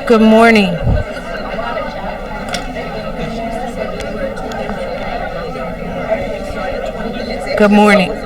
Good morning. Good morning.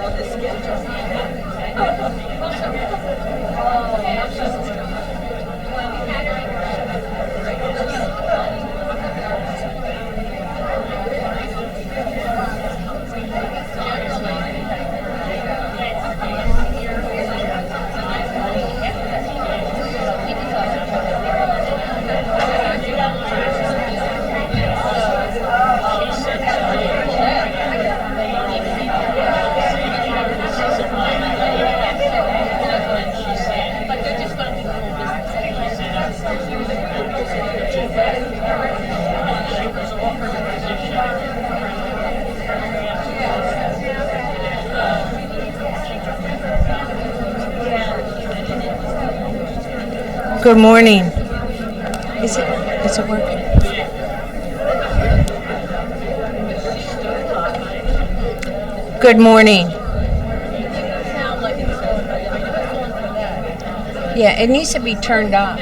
Good morning. Is it working? Good morning. Yeah, it needs to be turned up.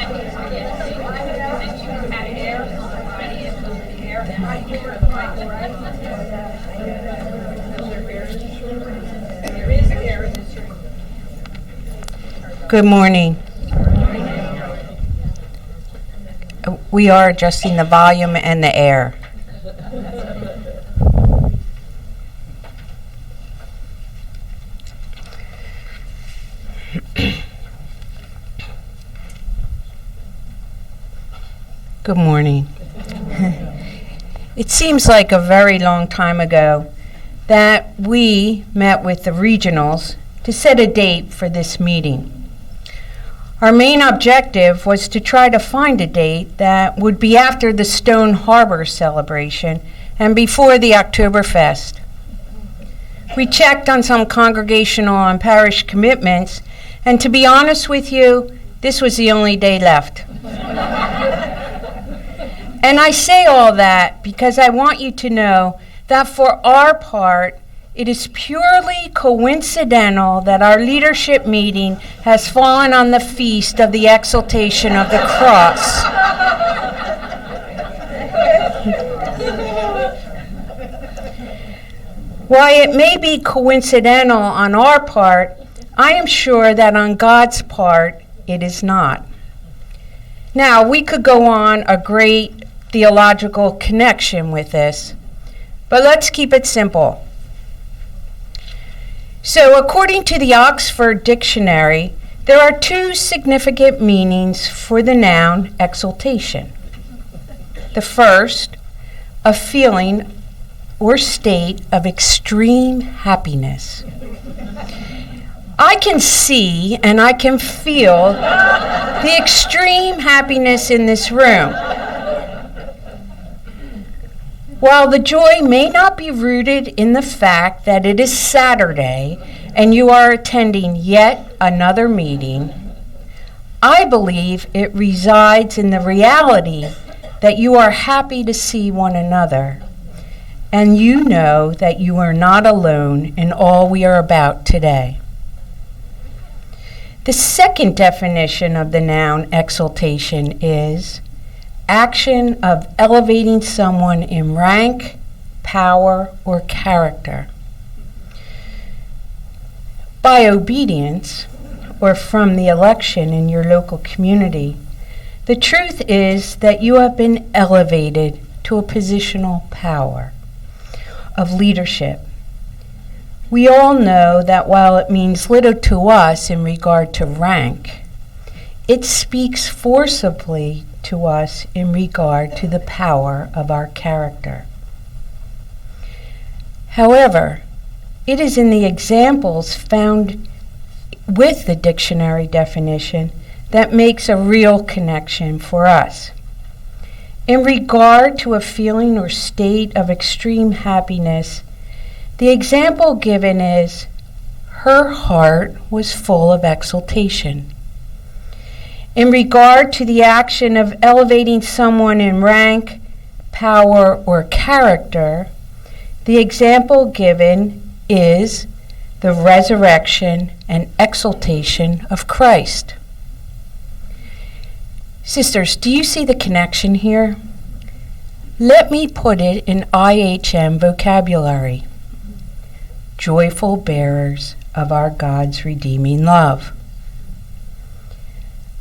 Good morning. We are adjusting the volume and the air. Good morning. It seems like a very long time ago that we met with the regionals to set a date for this meeting. Our main objective was to try to find a date that would be after the Stone Harbor celebration and before the Oktoberfest. We checked on some congregational and parish commitments, and to be honest with you, this was the only day left. And I say all that because I want you to know that for our part, it is purely coincidental that our leadership meeting has fallen on the feast of the exaltation of the cross. While it may be coincidental on our part, I am sure that on God's part, it is not. Now, we could go on a great theological connection with this, but let's keep it simple. So, according to the Oxford Dictionary, there are two significant meanings for the noun exaltation. The first, a feeling or state of extreme happiness. I can see and I can feel the extreme happiness in this room. While the joy may not be rooted in the fact that it is Saturday and you are attending yet another meeting, I believe it resides in the reality that you are happy to see one another, and you know that you are not alone in all we are about today. The second definition of the noun exaltation is action of elevating someone in rank, power, or character. By obedience, or from the election in your local community, the truth is that you have been elevated to a positional power of leadership. We all know that while it means little to us in regard to rank, it speaks forcibly to us in regard to the power of our character. However, it is in the examples found with the dictionary definition that makes a real connection for us. In regard to a feeling or state of extreme happiness, the example given is, her heart was full of exultation. In regard to the action of elevating someone in rank, power, or character, the example given is, the resurrection and exaltation of Christ. Sisters, do you see the connection here? Let me put it in IHM vocabulary. Joyful bearers of our God's redeeming love.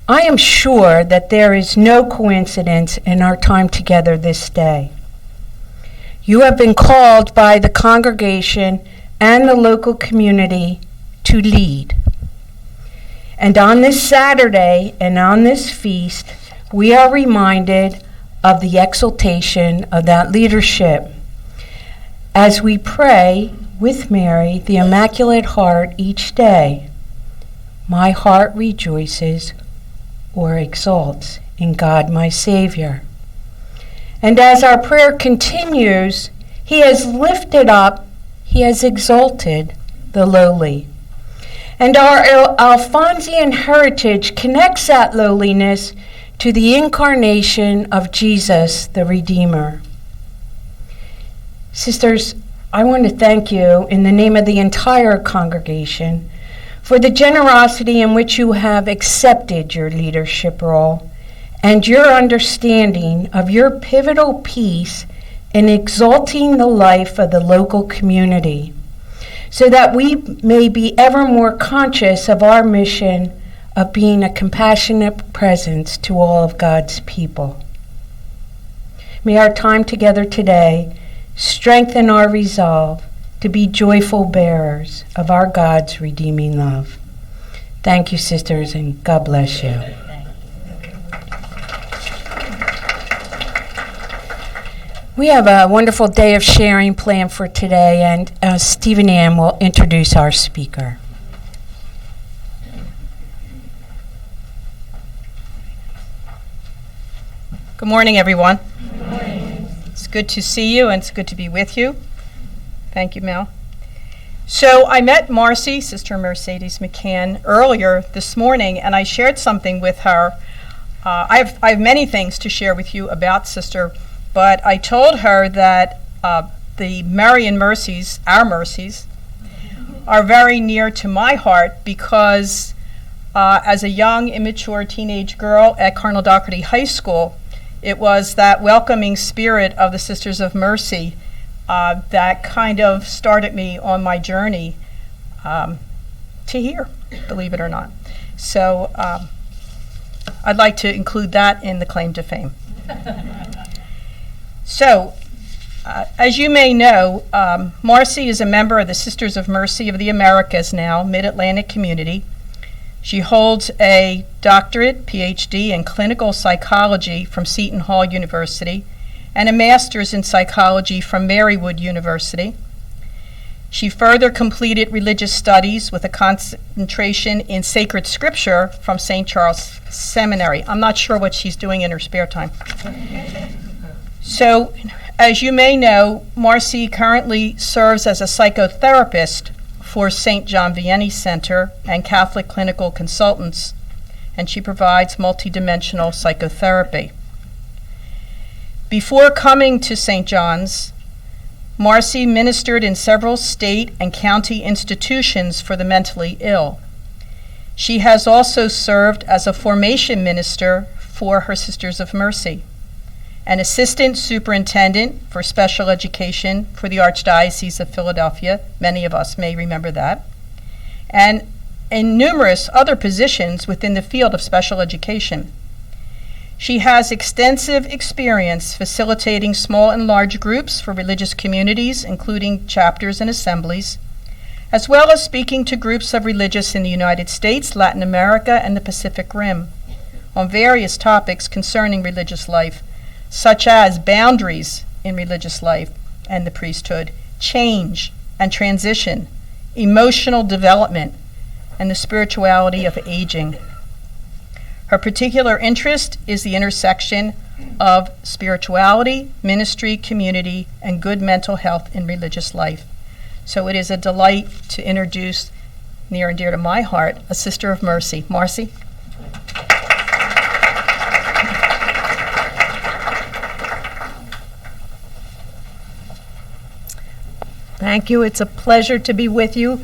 I am sure that there is no coincidence in our time together this day. You have been called by the congregation and the local community to lead. And on this Saturday and on this feast, we are reminded of the exaltation of that leadership as we pray with Mary, the Immaculate Heart, each day. My heart rejoices or exalts in God my Savior. And as our prayer continues, He has lifted up, He has exalted the lowly. And our Alphonsian heritage connects that lowliness to the incarnation of Jesus, the Redeemer. Sisters, I want to thank you in the name of the entire congregation for the generosity in which you have accepted your leadership role and your understanding of your pivotal piece in exalting the life of the local community, so that we may be ever more conscious of our mission of being a compassionate presence to all of God's people. May our time together today strengthen our resolve to be joyful bearers of our God's redeeming love. Thank you, sisters, and God bless you. We have a wonderful day of sharing planned for today, and Stephen Ann will introduce our speaker. Good morning, everyone. Good morning. It's good to see you, and it's good to be with you. Thank you, Mel. So I met Marcy, Sister Mercedes McCann, earlier this morning, and I shared something with her. I have many things to share with you about Sister, but I told her that the Marian mercies, our mercies, are very near to my heart because as a young, immature teenage girl at Cardinal Doherty High School, it was that welcoming spirit of the Sisters of Mercy that kind of started me on my journey to here, believe it or not. So I'd like to include that in the claim to fame. So, as you may know, Marcy is a member of the Sisters of Mercy of the Americas now, Mid-Atlantic Community. She holds a doctorate, PhD, in clinical psychology from Seton Hall University and a master's in psychology from Marywood University. She further completed religious studies with a concentration in sacred scripture from St. Charles Seminary. I'm not sure what she's doing in her spare time. So, as you may know, Marcy currently serves as a psychotherapist for St. John Vianney Center and Catholic Clinical Consultants, and she provides multidimensional psychotherapy. Before coming to St. John's, Marcy ministered in several state and county institutions for the mentally ill. She has also served as a formation minister for her Sisters of Mercy, an assistant superintendent for special education for the Archdiocese of Philadelphia, many of us may remember that, and in numerous other positions within the field of special education. She has extensive experience facilitating small and large groups for religious communities, including chapters and assemblies, as well as speaking to groups of religious in the United States, Latin America, and the Pacific Rim on various topics concerning religious life, such as boundaries in religious life and the priesthood, change and transition, emotional development, and the spirituality of aging. Her particular interest is the intersection of spirituality, ministry, community, and good mental health in religious life. So it is a delight to introduce, near and dear to my heart, a Sister of Mercy. Marcy? Thank you. It's a pleasure to be with you.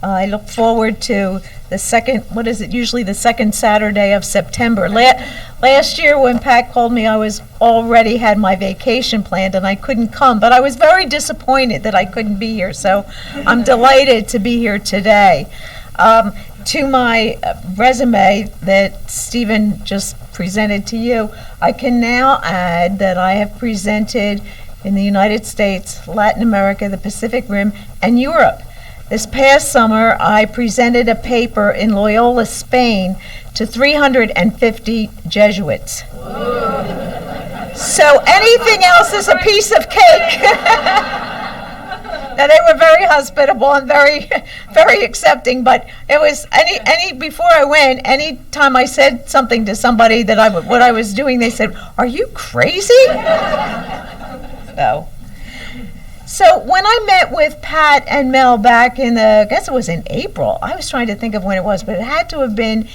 I look forward to the second, what is it, usually the second Saturday of September. Last year when Pat called me, I was already had my vacation planned and I couldn't come, but I was very disappointed that I couldn't be here, so I'm delighted to be here today. To my resume that Stephen just presented to you, I can now add that I have presented in the United States, Latin America, the Pacific Rim, and Europe. This past summer, I presented a paper in Loyola, Spain, to 350 Jesuits. Whoa. So anything else is a piece of cake. Now, they were very hospitable and very, very accepting, but it was before I went, any time I said something to somebody that what I was doing, they said, "Are you crazy?" So when I met with Pat and Mel back I guess it was in April. I was trying to think of when it was, but it had to have been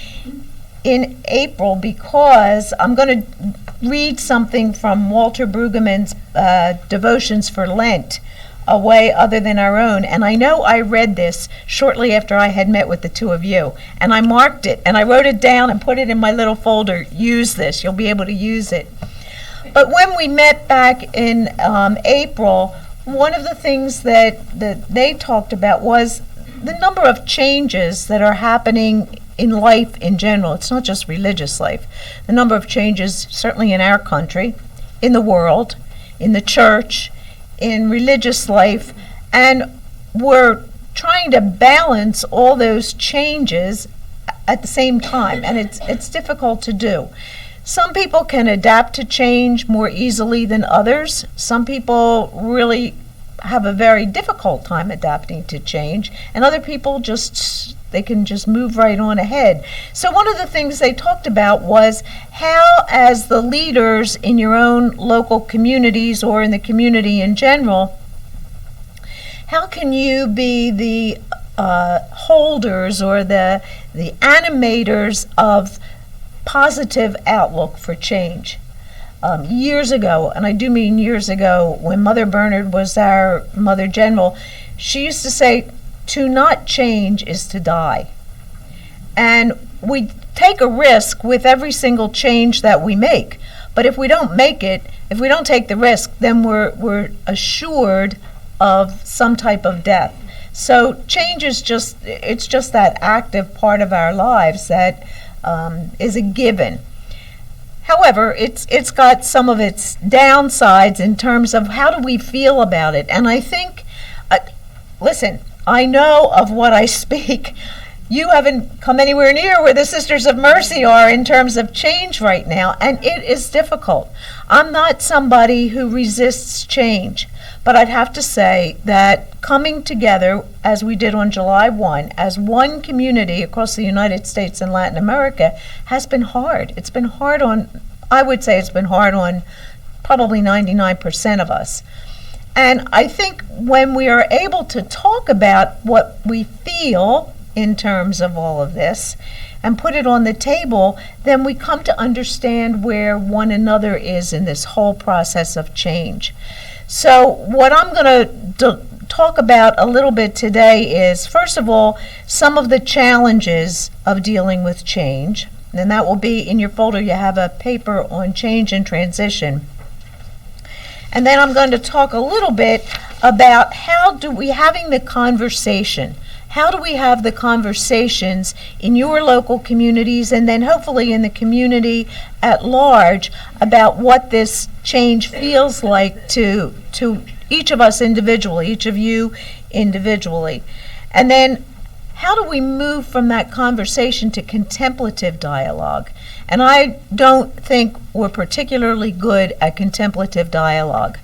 in April because I'm going to read something from Walter Brueggemann's Devotions for Lent, A Way Other Than Our Own. And I know I read this shortly after I had met with the two of you. And I marked it, and I wrote it down and put it in my little folder. Use this. You'll be able to use it. But when we met back in April, one of the things that they talked about was the number of changes that are happening in life in general. It's not just religious life. The number of changes, certainly in our country, in the world, in the church, in religious life, and we're trying to balance all those changes at the same time, and it's difficult to do. Some people can adapt to change more easily than others. Some people really have a very difficult time adapting to change, and other people they can just move right on ahead. So one of the things they talked about was how, as the leaders in your own local communities or in the community in general, how can you be the holders or the animators of positive outlook for change? Years ago, and I do mean years ago, when Mother Bernard was our Mother General, she used to say, "To not change is to die." And we take a risk with every single change that we make. But if we don't make it, if we don't take the risk, then we're assured of some type of death. So change is just that active part of our lives that is a given. However, it's got some of its downsides in terms of how do we feel about it. And I think, listen, I know of what I speak. You haven't come anywhere near where the Sisters of Mercy are in terms of change right now, and it is difficult. I'm not somebody who resists change, but I'd have to say that coming together, as we did on July 1, as one community across the United States and Latin America, has been hard. It's been hard I would say it's been hard on probably 99% of us. And I think when we are able to talk about what we feel in terms of all of this and put it on the table, then we come to understand where one another is in this whole process of change. So what I'm going to talk about a little bit today is, first of all, some of the challenges of dealing with change. And that will be in your folder. You have a paper on change and transition. And then I'm going to talk a little bit about having the conversation. How do we have the conversations in your local communities and then hopefully in the community at large about what this change feels like to each of us individually, each of you individually. And then how do we move from that conversation to contemplative dialogue? And I don't think we're particularly good at contemplative dialogue.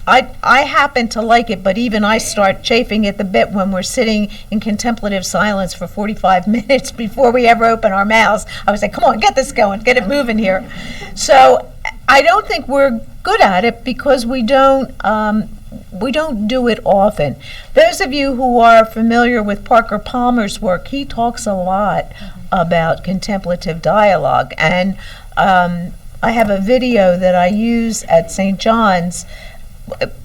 I happen to like it, but even I start chafing at the bit when we're sitting in contemplative silence for 45 minutes before we ever open our mouths. I would say, come on, get this going, get it moving here. So I don't think we're good at it because we don't do it often. Those of you who are familiar with Parker Palmer's work, he talks a lot about contemplative dialogue. And I have a video that I use at St. John's.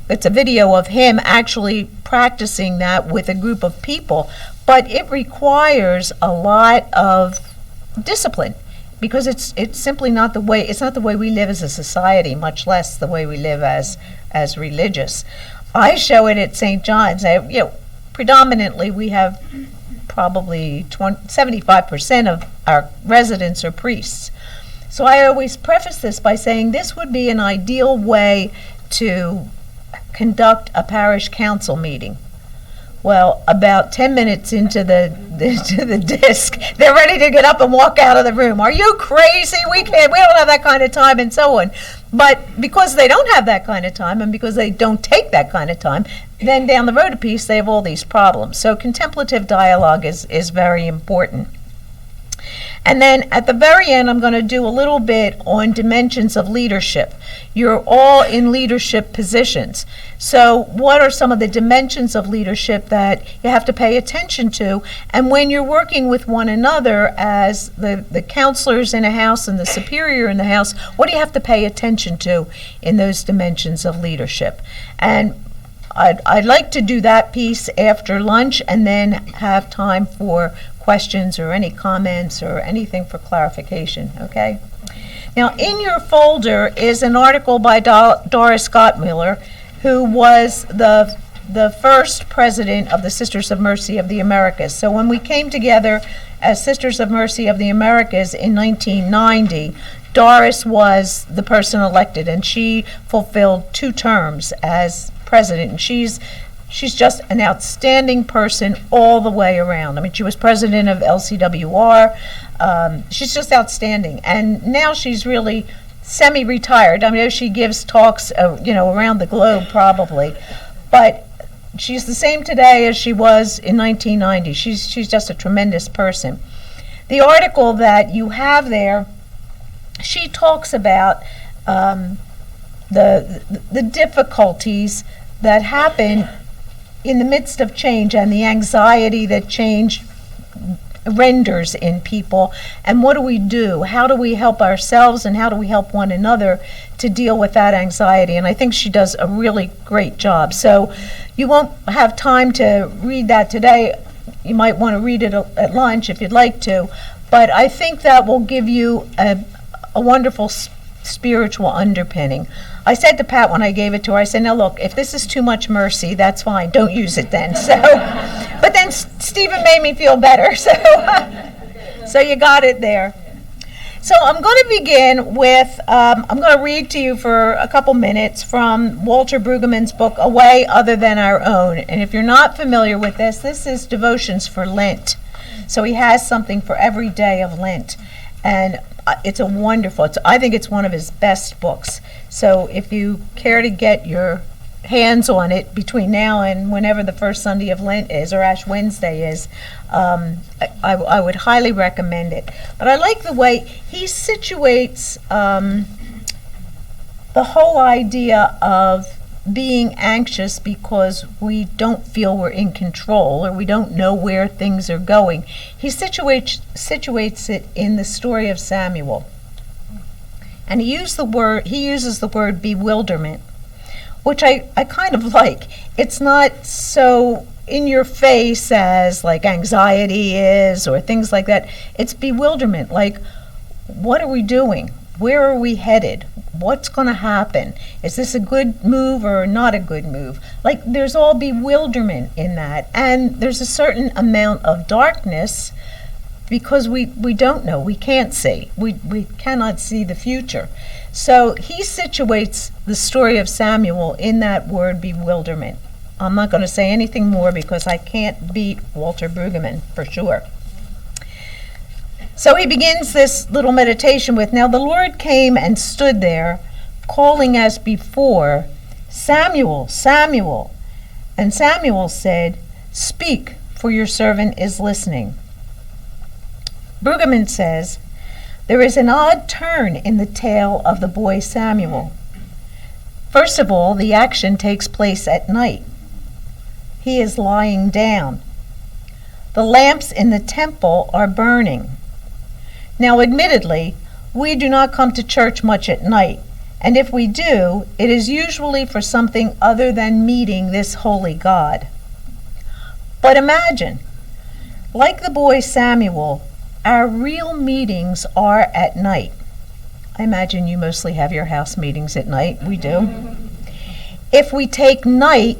It's a video of him actually practicing that with a group of people. but it requires a lot of discipline because it's simply not the way we live as a society, much less the way we live as religious. I show it at St. John's. Predominantly we have probably 75% of our residents are priests. So I always preface this by saying this would be an ideal way to conduct a parish council meeting. Well, about 10 minutes into the disc, they're ready to get up and walk out of the room. Are you crazy? We don't have that kind of time, and so on. But because they don't have that kind of time, and because they don't take that kind of time, then down the road a piece, they have all these problems. So contemplative dialogue is very important. And then at the very end, I'm going to do a little bit on dimensions of leadership. You're all in leadership positions. So what are some of the dimensions of leadership that you have to pay attention to? And when you're working with one another as the counselors in a house and the superior in the house, what do you have to pay attention to in those dimensions of leadership? And I'd like to do that piece after lunch and then have time for questions or any comments or anything for clarification, okay? Now, in your folder is an article by Doris Gottmiller, who was the first president of the Sisters of Mercy of the Americas. So when we came together as Sisters of Mercy of the Americas in 1990, Doris was the person elected, and she fulfilled 2 terms as president, and she's just an outstanding person all the way around. I mean, she was president of LCWR. She's just outstanding, and now she's really semi-retired. I mean, she gives talks, around the globe probably, but she's the same today as she was in 1990. She's just a tremendous person. The article that you have there, she talks about the difficulties that happen in the midst of change and the anxiety that change renders in people, and what do we do? How do we help ourselves and how do we help one another to deal with that anxiety? And I think she does a really great job. So you won't have time to read that today. You might want to read it at lunch if you'd like to, but I think that will give you a wonderful spiritual underpinning. I said to Pat when I gave it to her, I said, now look, if this is too much mercy, that's fine. Don't use it then. So, but then Stephen made me feel better. So you got it there. So I'm going to begin with, I'm going to read to you for a couple minutes from Walter Brueggemann's book, A Way Other Than Our Own. And if you're not familiar with this is Devotions for Lent. So he has something for every day of Lent. And it's I think it's one of his best books. So if you care to get your hands on it between now and whenever the first Sunday of Lent is, or Ash Wednesday is, I would highly recommend it. But I like the way he situates the whole idea of being anxious because we don't feel we're in control or we don't know where things are going. He situates it in the story of Samuel. And he uses the word bewilderment, which I kind of like. It's not so in your face as like anxiety is or things like that. It's bewilderment, like, what are we doing? Where are we headed? What's going to happen? Is this a good move or not a good move? Like, there's all bewilderment in that. And there's a certain amount of darkness because we don't know. We can't see. We cannot see the future. So he situates the story of Samuel in that word bewilderment. I'm not going to say anything more because I can't beat Walter Brueggemann for sure. So he begins this little meditation with, now the Lord came and stood there, calling as before, Samuel, Samuel. And Samuel said, speak, for your servant is listening. Brueggemann says, there is an odd turn in the tale of the boy Samuel. First of all, the action takes place at night. He is lying down. The lamps in the temple are burning. Now, admittedly, we do not come to church much at night, and if we do, it is usually for something other than meeting this holy God. But imagine, Like the boy Samuel, our real meetings are at night. I imagine you mostly have your house meetings at night. We do. If we take night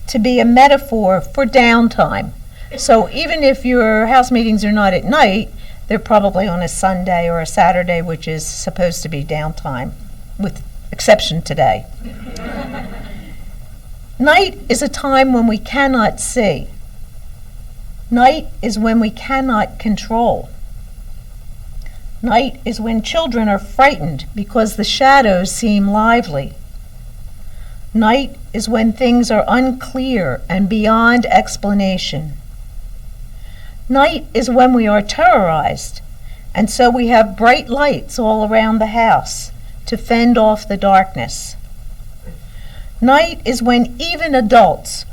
to be a metaphor for downtime. So even if your house meetings are not at night, they're probably on a Sunday or a Saturday, which is supposed to be downtime, with exception today. Night is a time when we cannot see. Night is when we cannot control. Night is when children are frightened because the shadows seem lively. Night is when things are unclear and beyond explanation. Night is when we are terrorized, and so we have bright lights all around the house to fend off the darkness. Night is when even adults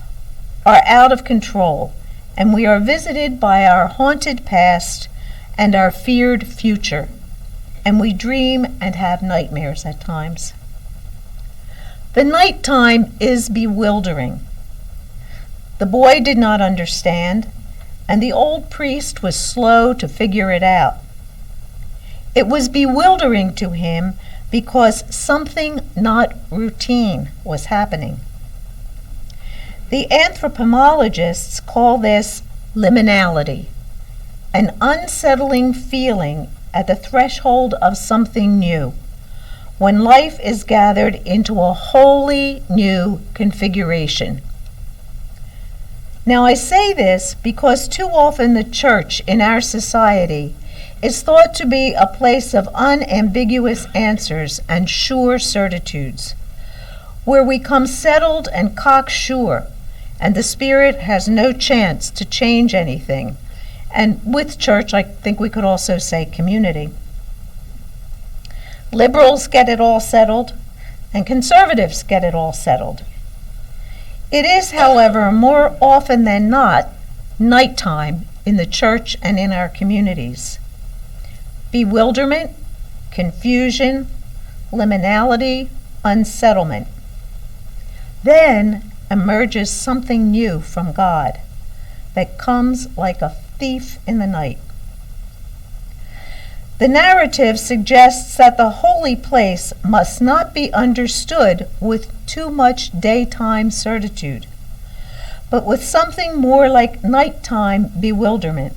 are out of control, and we are visited by our haunted past and our feared future, and we dream and have nightmares at times. The nighttime is bewildering. The boy did not understand, and the old priest was slow to figure it out. It was bewildering to him because something not routine was happening. The anthropologists call this liminality, an unsettling feeling at the threshold of something new, when life is gathered into a wholly new configuration. Now, I say this because too often the church in our society is thought to be a place of unambiguous answers and sure certitudes, where we come settled and cocksure, and the Spirit has no chance to change anything. And with church, I think we could also say community. Liberals get it all settled, and conservatives get it all settled. It is, however, more often than not, nighttime in the church and in our communities. Bewilderment, confusion, liminality, unsettlement. Then emerges something new from God that comes like a thief in the night. The narrative suggests that the holy place must not be understood with too much daytime certitude, but with something more like nighttime bewilderment.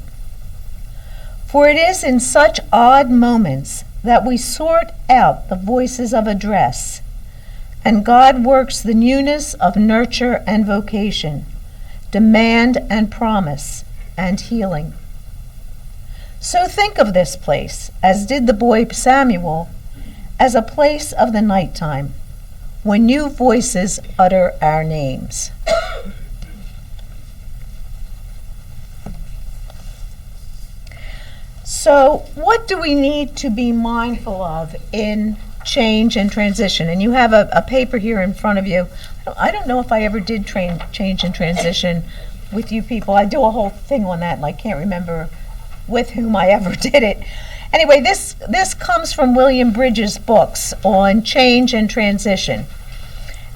For it is in such odd moments that we sort out the voices of address, and God works the newness of nurture and vocation, demand and promise, and healing. So think of this place, as did the boy Samuel, as a place of the nighttime, when new voices utter our names. So, what do we need to be mindful of in change and transition? And you have a paper here in front of you. I don't know if I ever did change and transition with you people. I do a whole thing on that, and I can't remember with whom I ever did it. Anyway, this comes from William Bridges' books on change and transition.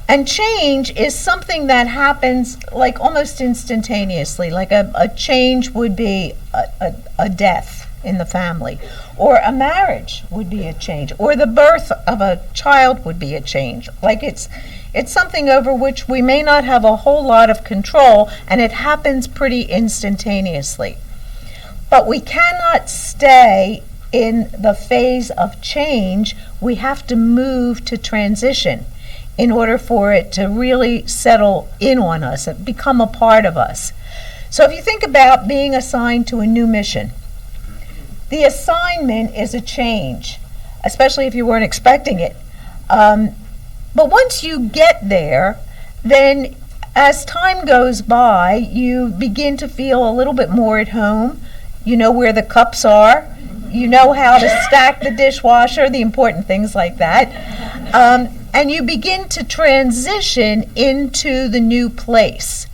And change is something that happens like almost instantaneously, like a change would be a death in the family, or a marriage would be a change, or the birth of a child would be a change. Like it's something over which we may not have a whole lot of control, and it happens pretty instantaneously. But we cannot stay in the phase of change. We have to move to transition in order for it to really settle in on us and become a part of us. So if you think about being assigned to a new mission, the assignment is a change, especially if you weren't expecting it. But once you get there, then as time goes by, you begin to feel a little bit more at home. You know where the cups are. You know how to stack the dishwasher, the important things like that. And you begin to transition into the new place.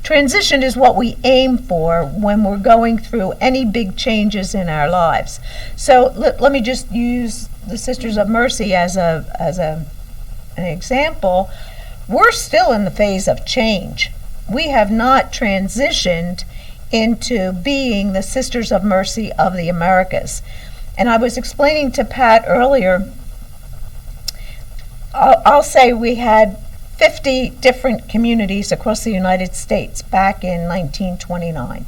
Transition is what we aim for when we're going through any big changes in our lives. So let me just use the Sisters of Mercy as an example. We're still in the phase of change. We have not transitioned into being the Sisters of Mercy of the Americas. And I was explaining to Pat earlier, I'll say we had 50 different communities across the United States back in 1929.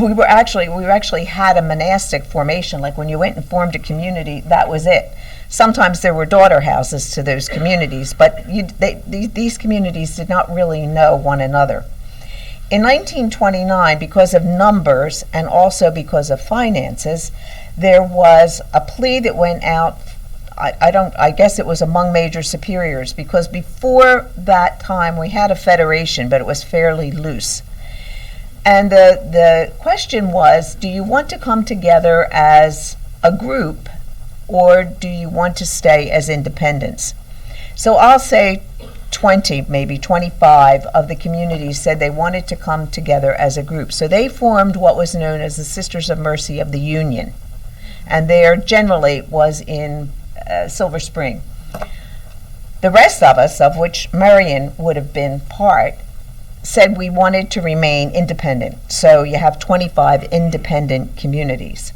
We actually had a monastic formation. Like when you went and formed a community, that was it. Sometimes there were daughter houses to those communities, but these communities did not really know one another. In 1929, because of numbers and also because of finances, there was a plea that went out. I guess it was among major superiors, because before that time we had a federation, but it was fairly loose. And the question was, do you want to come together as a group, or do you want to stay as independents? So I'll say 20, maybe 25 of the communities said they wanted to come together as a group. So they formed what was known as the Sisters of Mercy of the Union. And there generally was in Silver Spring. The rest of us, of which Marion would have been part, said we wanted to remain independent. So you have 25 independent communities.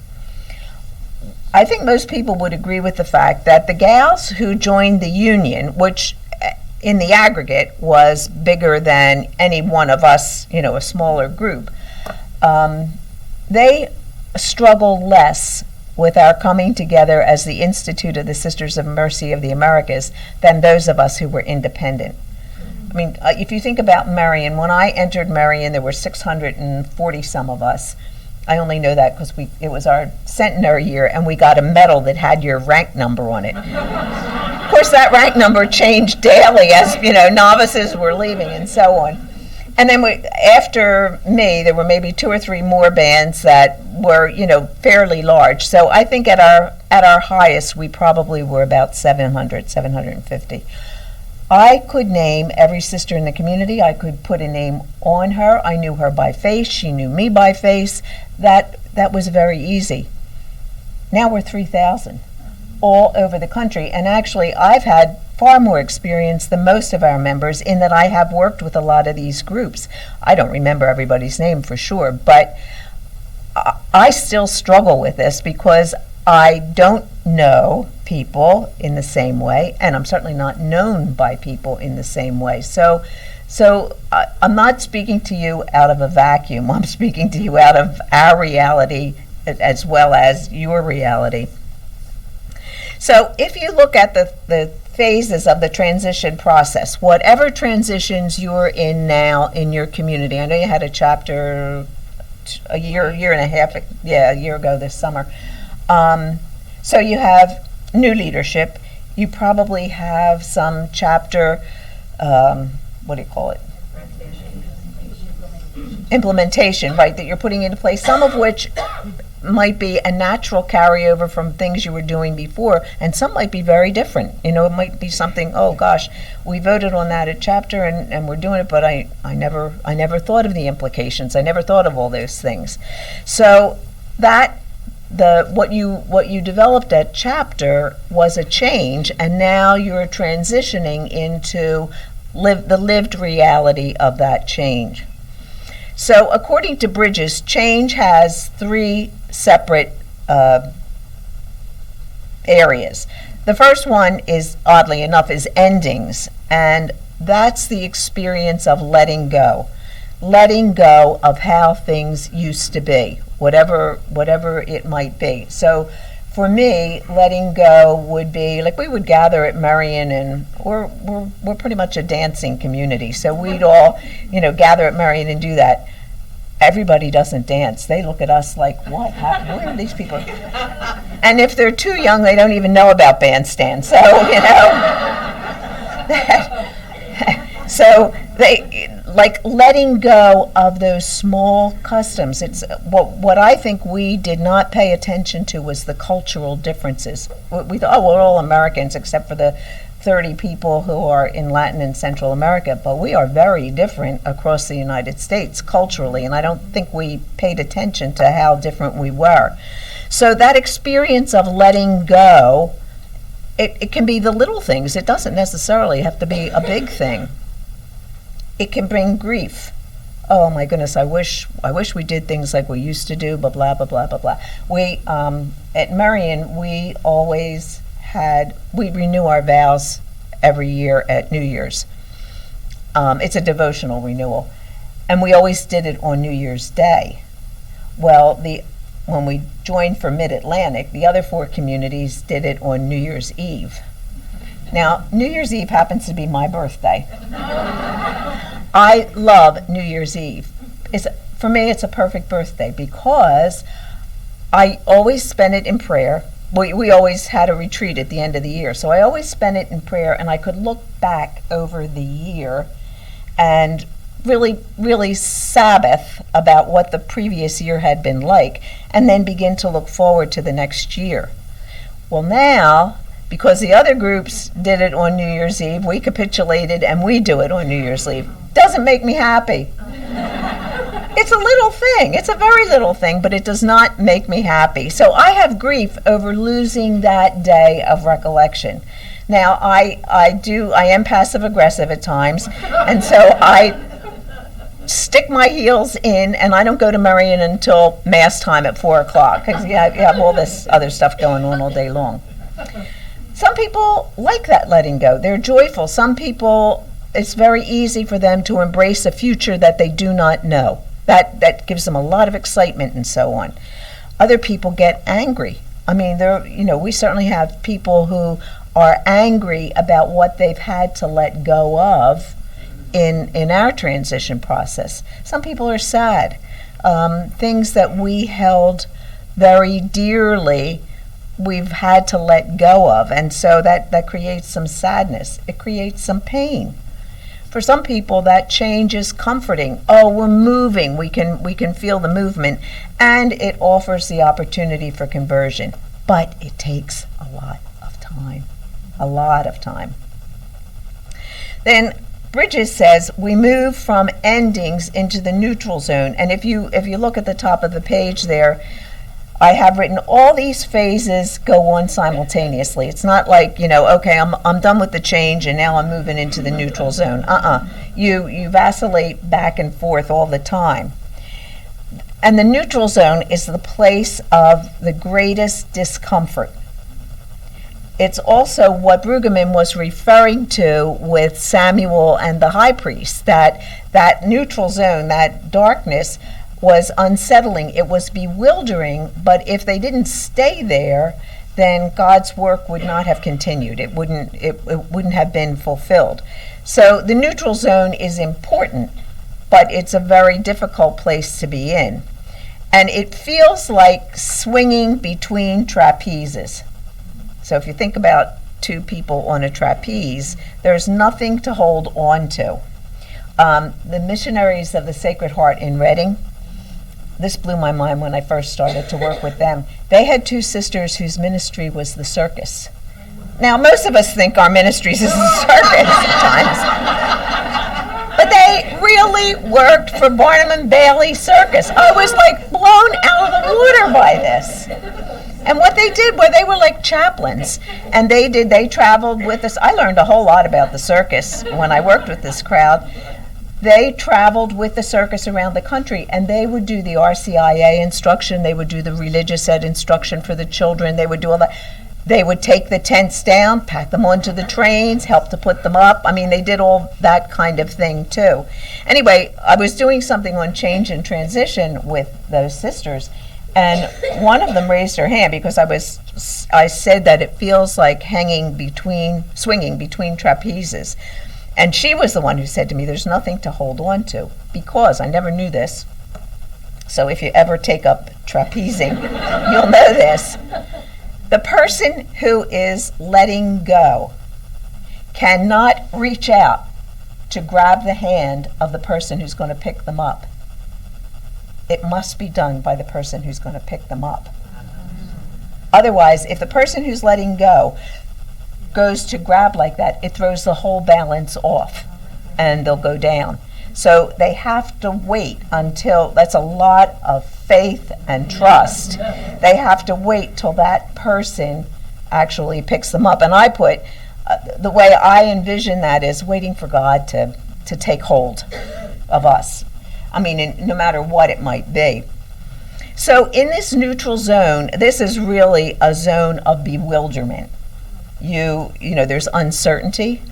I think most people would agree with the fact that the gals who joined the union, which in the aggregate was bigger than any one of us, a smaller group, they struggled less with our coming together as the Institute of the Sisters of Mercy of the Americas than those of us who were independent. I mean, if you think about Marion, when I entered Marion, there were 640 some of us. I only know that because it was our centenary year, and we got a medal that had your rank number on it. Of course, that rank number changed daily as novices were leaving and so on. And then after me, there were maybe 2 or 3 more bands that were fairly large. So I think at our highest, we probably were about 700, 750. I could name every sister in the community. I could put a name on her. I knew her by face. She knew me by face. That was very easy. Now we're 3,000 all over the country. And actually, I've had far more experience than most of our members in that I have worked with a lot of these groups. I don't remember everybody's name for sure, but I still struggle with this because I don't know people in the same way, and I'm certainly not known by people in the same way. So I'm not speaking to you out of a vacuum. I'm speaking to you out of our reality as well as your reality. So if you look at the phases of the transition process, whatever transitions you're in now in your community, I know you had a chapter a year and a half, a year ago this summer. So you have new leadership. You probably have some chapter, what do you call it? Implementation, right, that you're putting into place, some of which might be a natural carryover from things you were doing before, and some might be very different. It might be something, oh gosh, we voted on that at chapter and we're doing it, but I never thought of the implications. I never thought of all those things. So that what you developed at chapter was a change, and now you're transitioning into the lived reality of that change. So according to Bridges, change has 3 separate areas. The first one is, oddly enough, is endings, and that's the experience of letting go of how things used to be, whatever it might be. So for me, letting go would be like we would gather at Marion, and we're pretty much a dancing community. So we'd all, gather at Marion and do that. Everybody doesn't dance. They look at us like, what? Where are these people? And if they're too young, they don't even know about bandstands. So so they like letting go of those small customs. It's what I think we did not pay attention to was the cultural differences. We thought, we're all Americans except for the 30 people who are in Latin and Central America, but we are very different across the United States culturally, and I don't think we paid attention to how different we were. So that experience of letting go, it can be the little things. It doesn't necessarily have to be a big thing. It can bring grief. oh my goodness, I wish we did things like we used to do, blah, blah, blah, blah, blah, blah. We, at Marion, we renew our vows every year at New Year's. It's a devotional renewal. And we always did it on New Year's Day. Well, when we joined for Mid-Atlantic, the other 4 communities did it on New Year's Eve. Now, New Year's Eve happens to be my birthday. I love New Year's Eve. For me, it's a perfect birthday because I always spend it in prayer. We always had a retreat at the end of the year, so I always spent it in prayer, and I could look back over the year and really, really Sabbath about what the previous year had been like, and then begin to look forward to the next year. Well, now, because the other groups did it on New Year's Eve, we capitulated and we do it on New Year's Eve. Doesn't make me happy. It's a little thing. It's a very little thing, but it does not make me happy. So I have grief over losing that day of recollection. Now, I am passive aggressive at times, and so I stick my heels in, and I don't go to Marion until Mass time at 4 o'clock, because you have all this other stuff going on all day long. Some people like that letting go. They're joyful. Some people, it's very easy for them to embrace a future that they do not know. That gives them a lot of excitement and so on. Other people get angry. I mean, we certainly have people who are angry about what they've had to let go of in our transition process. Some people are sad. Things that we held very dearly, we've had to let go of, and so that creates some sadness. It creates some pain. For some people, that change is comforting. Oh, we're moving. We can feel the movement, and it offers the opportunity for conversion. But it takes a lot of time. A lot of time. Then Bridges says we move from endings into the neutral zone. And if you look at the top of the page there, I have written all these phases go on simultaneously. It's not like, okay, I'm done with the change and now I'm moving into the neutral zone. You vacillate back and forth all the time. And the neutral zone is the place of the greatest discomfort. It's also what Brueggemann was referring to with Samuel and the high priest, that neutral zone, that darkness, was unsettling. It was bewildering, but if they didn't stay there, then God's work would not have continued. It wouldn't have been fulfilled. So the neutral zone is important, but it's a very difficult place to be in. And it feels like swinging between trapezes. So if you think about 2 people on a trapeze, there's nothing to hold on to. The missionaries of the Sacred Heart in Reading, this blew my mind when I first started to work with them. They had 2 sisters whose ministry was the circus. Now, most of us think our ministries is the circus at times. But they really worked for Barnum and Bailey Circus. I was like blown out of the water by this. And what they did, they were like chaplains, and they traveled with us. I learned a whole lot about the circus when I worked with this crowd. They traveled with the circus around the country, and they would do the RCIA instruction, they would do the religious ed instruction for the children, they would do all that. They would take the tents down, pack them onto the trains, help to put them up. I mean, they did all that kind of thing too. Anyway, I was doing something on change and transition with those sisters, and one of them raised her hand because I said that it feels like swinging between trapezes. And she was the one who said to me, there's nothing to hold on to, because I never knew this. So if you ever take up trapezing, you'll know this. The person who is letting go cannot reach out to grab the hand of the person who's going to pick them up. It must be done by the person who's going to pick them up. Otherwise, if the person who's letting go goes to grab like that, it throws the whole balance off and they'll go down. So they have to wait until, that's a lot of faith and trust. They have to wait till that person actually picks them up. And I put, the way I envision that is waiting for God to take hold of us. no matter what it might be. So in this neutral zone, this is really a zone of bewilderment. There's uncertainty,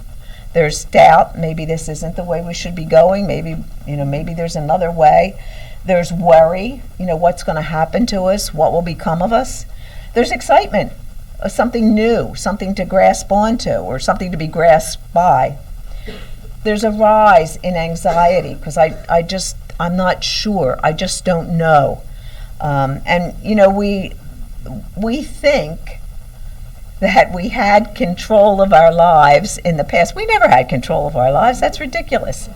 there's doubt, maybe this isn't the way we should be going, maybe there's another way. There's worry, what's going to happen to us, what will become of us. There's excitement, something new, something to grasp onto, or something to be grasped by. There's a rise in anxiety, because I'm not sure, I just don't know. We think that we had control of our lives in the past. We never had control of our lives. That's ridiculous.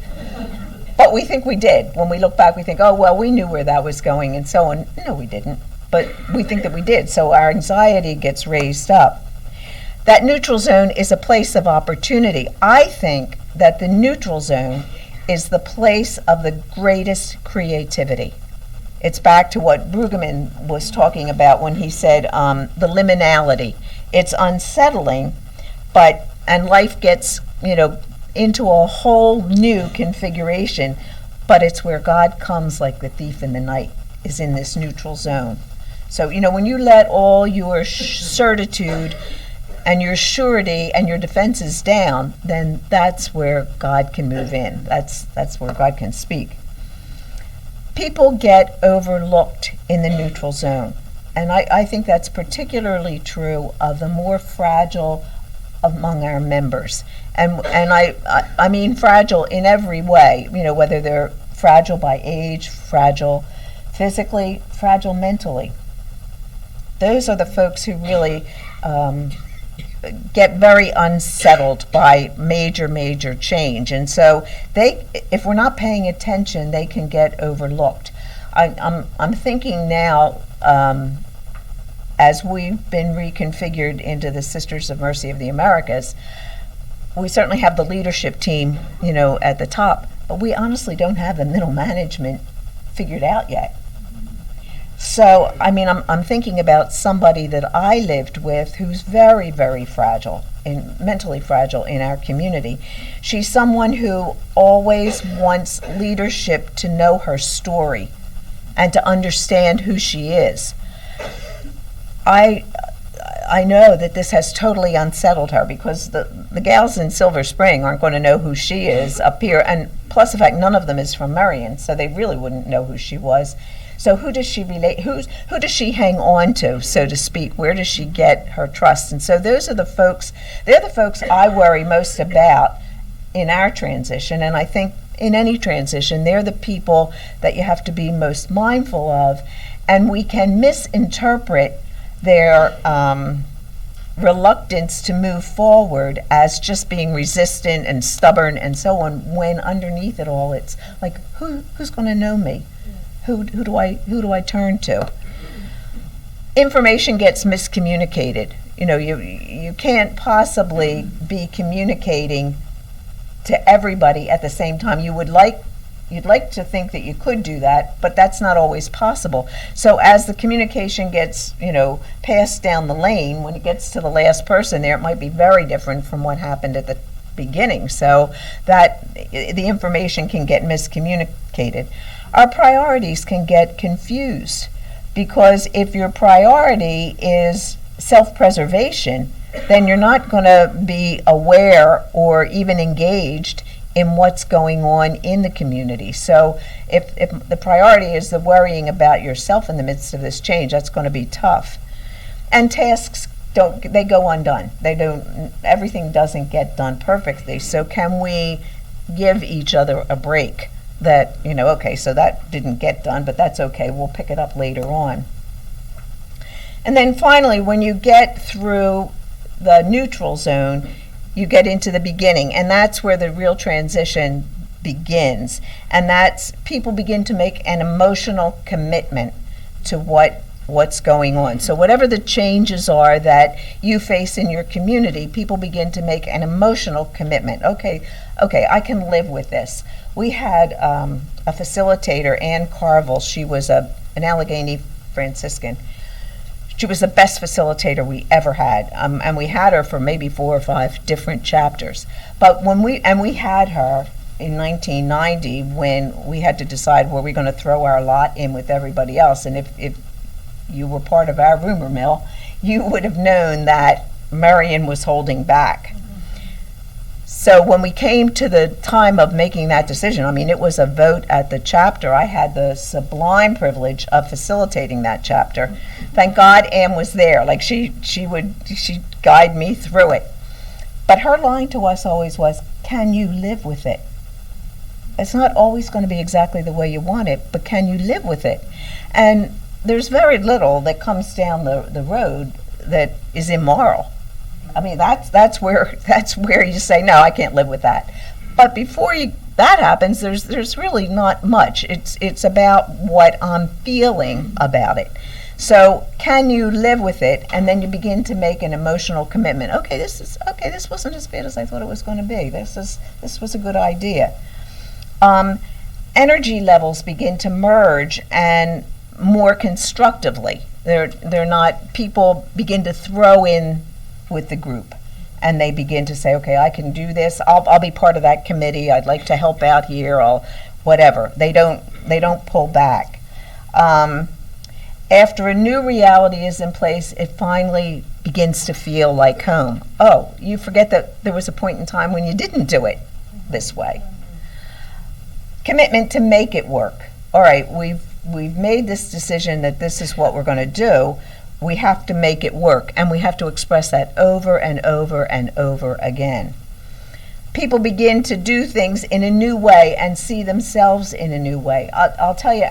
But we think we did. When we look back, we think, oh, well, we knew where that was going and so on. No, we didn't. But we think that we did. So our anxiety gets raised up. That neutral zone is a place of opportunity. I think that the neutral zone is the place of the greatest creativity. It's back to what Brueggemann was talking about when he said the liminality. It's unsettling, and life gets, into a whole new configuration, but it's where God comes like the thief in the night, is in this neutral zone. So, when you let all your certitude and your surety and your defenses down, then that's where God can move in. That's where God can speak. People get overlooked in the neutral zone. And I think that's particularly true of the more fragile among our members. And I mean fragile in every way, whether they're fragile by age, fragile physically, fragile mentally. Those are the folks who really get very unsettled by major change. And so if we're not paying attention, they can get overlooked. I'm thinking now, as we've been reconfigured into the Sisters of Mercy of the Americas, we certainly have the leadership team, at the top, but we honestly don't have the middle management figured out yet. So, I'm thinking about somebody that I lived with who's very, very fragile, mentally fragile in our community. She's someone who always wants leadership to know her story and to understand who she is. I know that this has totally unsettled her, because the gals in Silver Spring aren't going to know who she is up here, and plus the fact none of them is from Marion, so they really wouldn't know who she was. So who does she relate? Who does she hang on to, so to speak? Where does she get her trust? And so those are the folks. They're the folks I worry most about in our transition, and I think in any transition, they're the people that you have to be most mindful of, and we can misinterpret their reluctance to move forward as just being resistant and stubborn and so on, when underneath it all it's like, who's going to know me? Who do I turn to? Information gets miscommunicated. You can't possibly be communicating to everybody at the same time. You'd like to think that you could do that, but that's not always possible. So as the communication gets, passed down the lane, when it gets to the last person there, it might be very different from what happened at the beginning, so that the information can get miscommunicated. Our priorities can get confused, because if your priority is self-preservation, then you're not going to be aware or even engaged in what's going on in the community. So if the priority is the worrying about yourself in the midst of this change, that's going to be tough. And tasks they go undone. Everything doesn't get done perfectly. So can we give each other a break that, okay, so that didn't get done, but that's okay, we'll pick it up later on. And then finally, when you get through the neutral zone, you get into the beginning, and that's where the real transition begins. And that's people begin to make an emotional commitment to what's going on. So whatever the changes are that you face in your community, people begin to make an emotional commitment. Okay, I can live with this. We had a facilitator, Ann Carville. She was an Allegheny Franciscan. She was the best facilitator we ever had, and we had her for maybe 4 or 5 different chapters. But we had her in 1990 when we had to decide were we going to throw our lot in with everybody else. And if you were part of our rumor mill, you would have known that Marion was holding back. So when we came to the time of making that decision, I mean, it was a vote at the chapter. I had the sublime privilege of facilitating that chapter. Thank God Ann was there. Like she'd guide me through it. But her line to us always was, can you live with it? It's not always going to be exactly the way you want it, but can you live with it? And there's very little that comes down the road that is immoral. I mean, that's where you say, no, I can't live with that. But before that happens, there's really not much. It's about what I'm feeling about it. So can you live with it? And then you begin to make an emotional commitment. This wasn't as bad as I thought it was going to be. This was a good idea. Energy levels begin to merge and more constructively. They're not, people begin to throw in with the group, and they begin to say, okay, I can do this. I'll be part of that committee. I'd like to help out here. I'll whatever. They don't pull back. After a new reality is in place, it finally begins to feel like home. Oh, you forget that there was a point in time when you didn't do it this way. Commitment to make it work. All right, we've made this decision that this is what we're going to do. We have to make it work, and we have to express that over and over and over again. People begin to do things in a new way and see themselves in a new way. I'll tell you,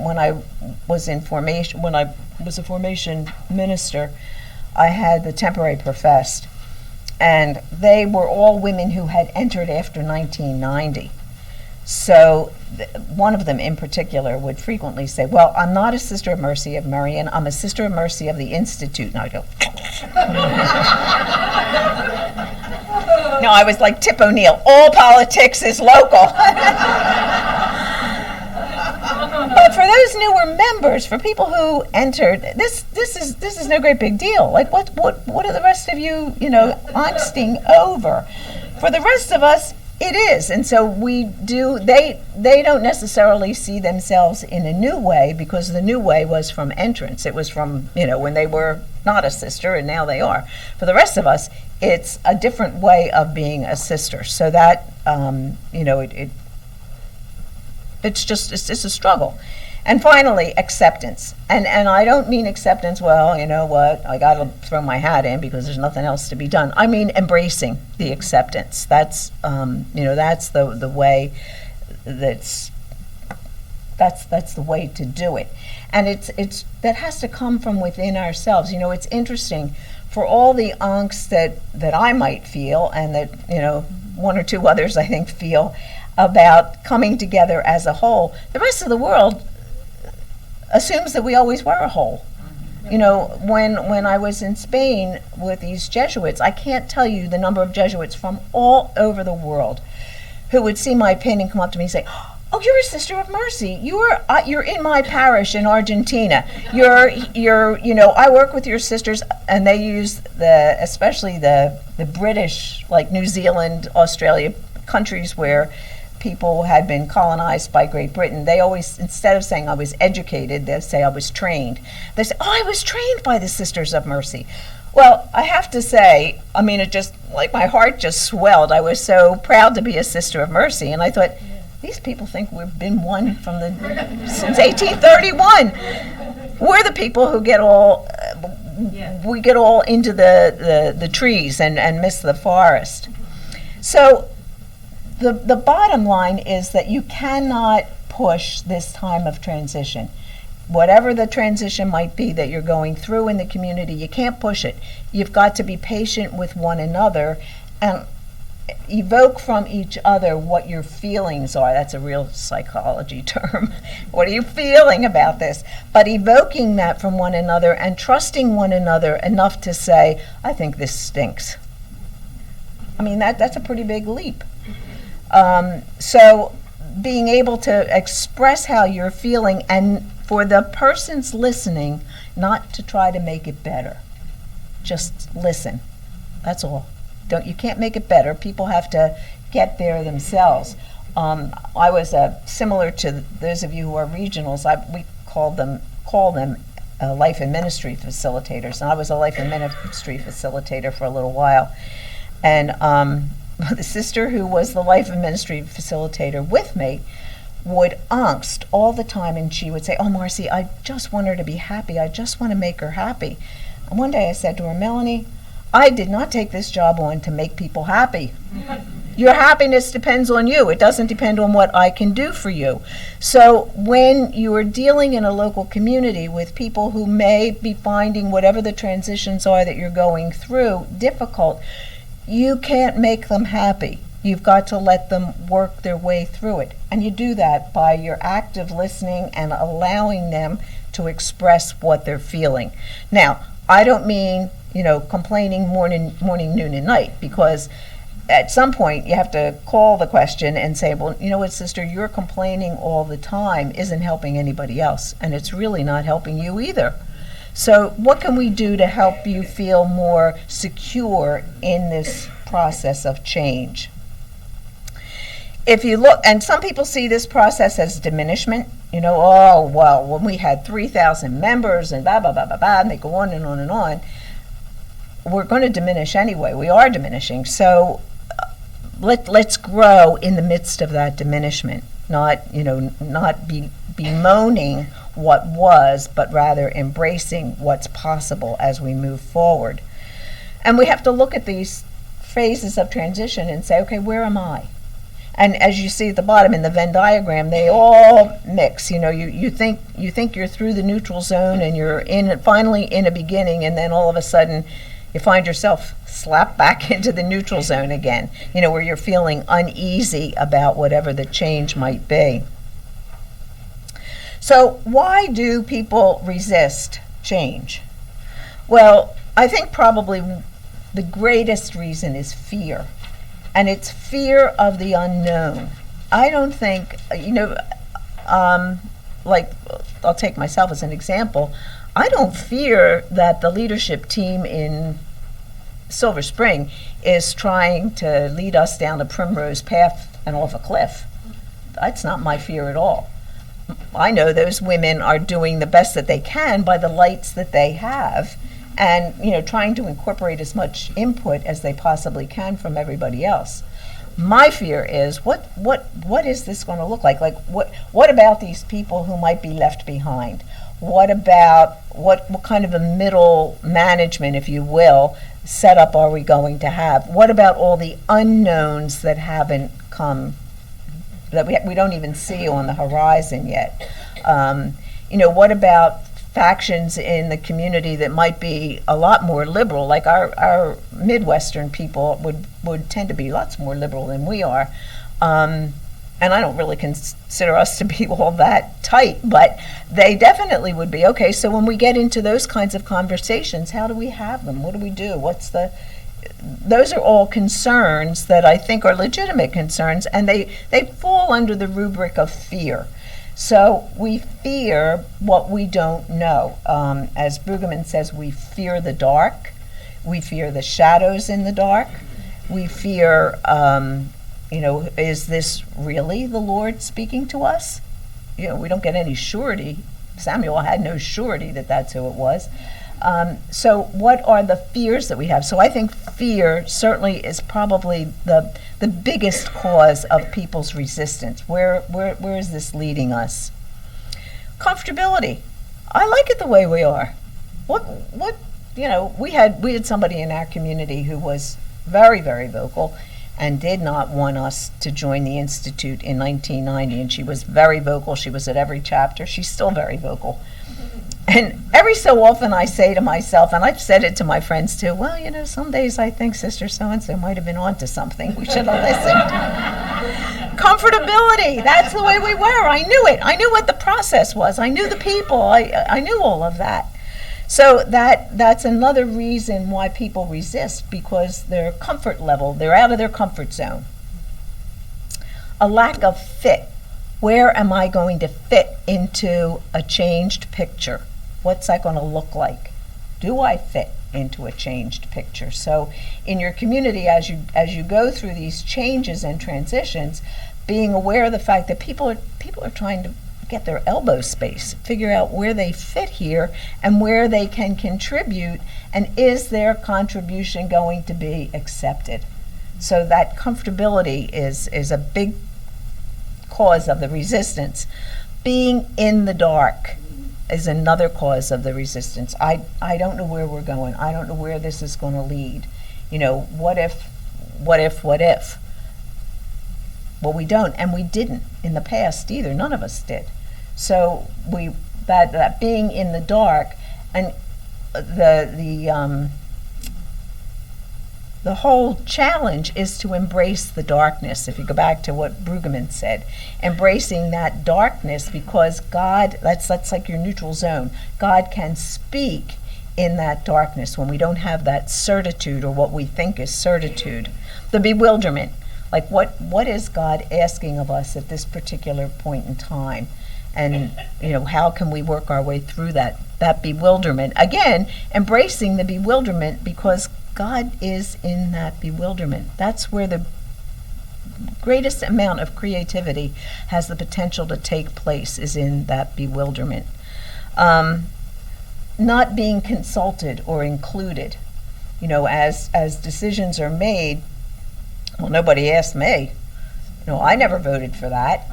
when I was a formation minister, I had the temporary professed, and they were all women who had entered after 1990. So one of them in particular would frequently say, well, I'm not a Sister of Mercy of Marion, I'm a Sister of Mercy of the Institute. And I'd go, no, I was like Tip O'Neill, all politics is local. But for those newer members, for people who entered, this is no great big deal. Like what are the rest of you, angsting over? For the rest of us, it is, and so they don't necessarily see themselves in a new way, because the new way was from entrance. It was from, when they were not a sister, and now they are. For the rest of us, it's a different way of being a sister. So that, it's a struggle. And finally, acceptance. And I don't mean acceptance, well, you know what, I got to throw my hat in because there's nothing else to be done. I mean embracing the acceptance. That's, that's the way that's the way to do it. And it's that has to come from within ourselves. It's interesting, for all the angst that I might feel, and that, one or two others I think feel, about coming together as a whole, the rest of the world assumes that we always were a whole. When I was in Spain with these Jesuits, I can't tell you the number of Jesuits from all over the world who would see my pin and come up to me and say, oh, you're a Sister of Mercy. You're in my parish in Argentina. I work with your sisters, and they use especially the British, like New Zealand, Australia, countries where people had been colonized by Great Britain. They always, instead of saying I was educated, they say I was trained. They say, oh, I was trained by the Sisters of Mercy. Well, I have to say, it just, like, my heart just swelled. I was so proud to be a Sister of Mercy, and I thought, these people think we've been one since 1831. We're the people who get all, we get all into the trees and miss the forest. So the bottom line is that you cannot push this time of transition. Whatever the transition might be that you're going through in the community, you can't push it. You've got to be patient with one another and evoke from each other what your feelings are. That's a real psychology term. What are you feeling about this? But evoking that from one another and trusting one another enough to say, I think this stinks. That's a pretty big leap. So being able to express how you're feeling, and for the persons listening, not to try to make it better. Just listen. That's all. You can't make it better. People have to get there themselves. I was similar to those of you who are regionals. We call them life and ministry facilitators, and I was a life and ministry facilitator for a little while. And the sister who was the life and ministry facilitator with me would angst all the time, and she would say, "Oh, Marcy, I just want her to be happy. I just want to make her happy." And one day I said to her, "Melanie, I did not take this job on to make people happy. Your happiness depends on you. It doesn't depend on what I can do for you." So when you are dealing in a local community with people who may be finding whatever the transitions are that you're going through difficult, you can't make them happy. You've got to let them work their way through it. And you do that by your active listening and allowing them to express what they're feeling. Now, I don't mean, complaining morning, noon, and night, because at some point you have to call the question and say, well, you know what, sister, you're complaining all the time isn't helping anybody else, and it's really not helping you either. So what can we do to help you feel more secure in this process of change? If you look, and some people see this process as diminishment, oh, well, when we had 3,000 members and blah, blah, blah, blah, blah, and they go on and on and on, we're going to diminish anyway. We are diminishing. So let's grow in the midst of that diminishment, not bemoaning what was, but rather embracing what's possible as we move forward. And we have to look at these phases of transition and say, okay, where am I? And as you see at the bottom in the Venn diagram, they all mix. You think you're through the neutral zone and you're finally in a beginning, and then all of a sudden you find yourself slapped back into the neutral zone again, where you're feeling uneasy about whatever the change might be. So why do people resist change? Well, I think probably the greatest reason is fear. And it's fear of the unknown. I don't think, like, I'll take myself as an example. I don't fear that the leadership team in Silver Spring is trying to lead us down a primrose path and off a cliff. That's not my fear at all. I know those women are doing the best that they can by the lights that they have, and trying to incorporate as much input as they possibly can from everybody else. My fear is what is this going to look like? Like what about these people who might be left behind? What about what kind of a middle management, if you will, setup are we going to have? What about all the unknowns that haven't come, that we don't even see on the horizon yet? What about factions in the community that might be a lot more liberal, like our Midwestern people would tend to be lots more liberal than we are. And I don't really consider us to be all that tight, but they definitely would be. Okay, so when we get into those kinds of conversations, how do we have them? What do we do? Those are all concerns that I think are legitimate concerns, and they fall under the rubric of fear. So we fear what we don't know. As Brueggemann says, we fear the dark. We fear the shadows in the dark. We fear, is this really the Lord speaking to us? We don't get any surety. Samuel had no surety that that's who it was. So what are the fears that we have? So I think fear certainly is probably the biggest cause of people's resistance. Where is this leading us? Comfortability. I like it the way we are. We had somebody in our community who was very, very vocal and did not want us to join the Institute in 1990, and she was very vocal. She was at every chapter. She's still very vocal. And every so often I say to myself, and I've said it to my friends too, well, some days I think Sister So-and-so might have been onto something. We should have listened. Comfortability, that's the way we were. I knew it. I knew what the process was. I knew the people. I knew all of that. So that's another reason why people resist, because their comfort level, they're out of their comfort zone. A lack of fit. Where am I going to fit into a changed picture? What's that going to look like? Do I fit? into a changed picture. So in your community, as you go through these changes and transitions, being aware of the fact that people are trying to get their elbow space, figure out where they fit here and where they can contribute, and is their contribution going to be accepted. So that comfortability is a big cause of the resistance. Being in the dark is another cause of the resistance. I don't know where we're going. I don't know where this is going to lead. What if? Well, we don't, and we didn't in the past either. None of us did. So that being in the dark, and the whole challenge is to embrace the darkness. If you go back to what Brueggemann said, embracing that darkness, because God, that's like your neutral zone. God can speak in that darkness when we don't have that certitude, or what we think is certitude. The bewilderment, like what is God asking of us at this particular point in time? And how can we work our way through that bewilderment? Again, embracing the bewilderment, because God is in that bewilderment. That's where the greatest amount of creativity has the potential to take place, is in that bewilderment. Not being consulted or included. As decisions are made, well, nobody asked me. I never voted for that.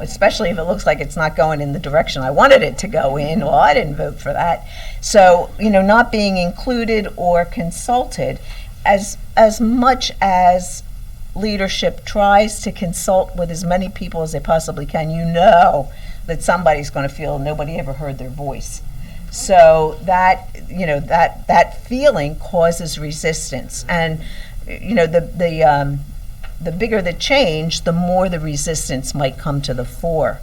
Especially if it looks like it's not going in the direction I wanted it to go in. Well, I didn't vote for that. So, not being included or consulted, as much as leadership tries to consult with as many people as they possibly can, that somebody's going to feel nobody ever heard their voice. So that feeling causes resistance. And, the bigger the change, the more the resistance might come to the fore.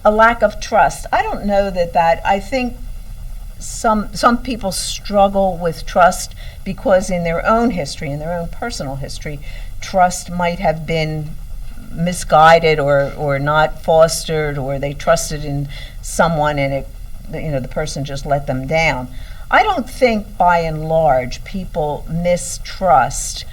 A lack of trust. I don't know that I think some people struggle with trust because in their own history, in their own personal history, trust might have been misguided or not fostered, or they trusted in someone and the person just let them down. I don't think by and large people mistrust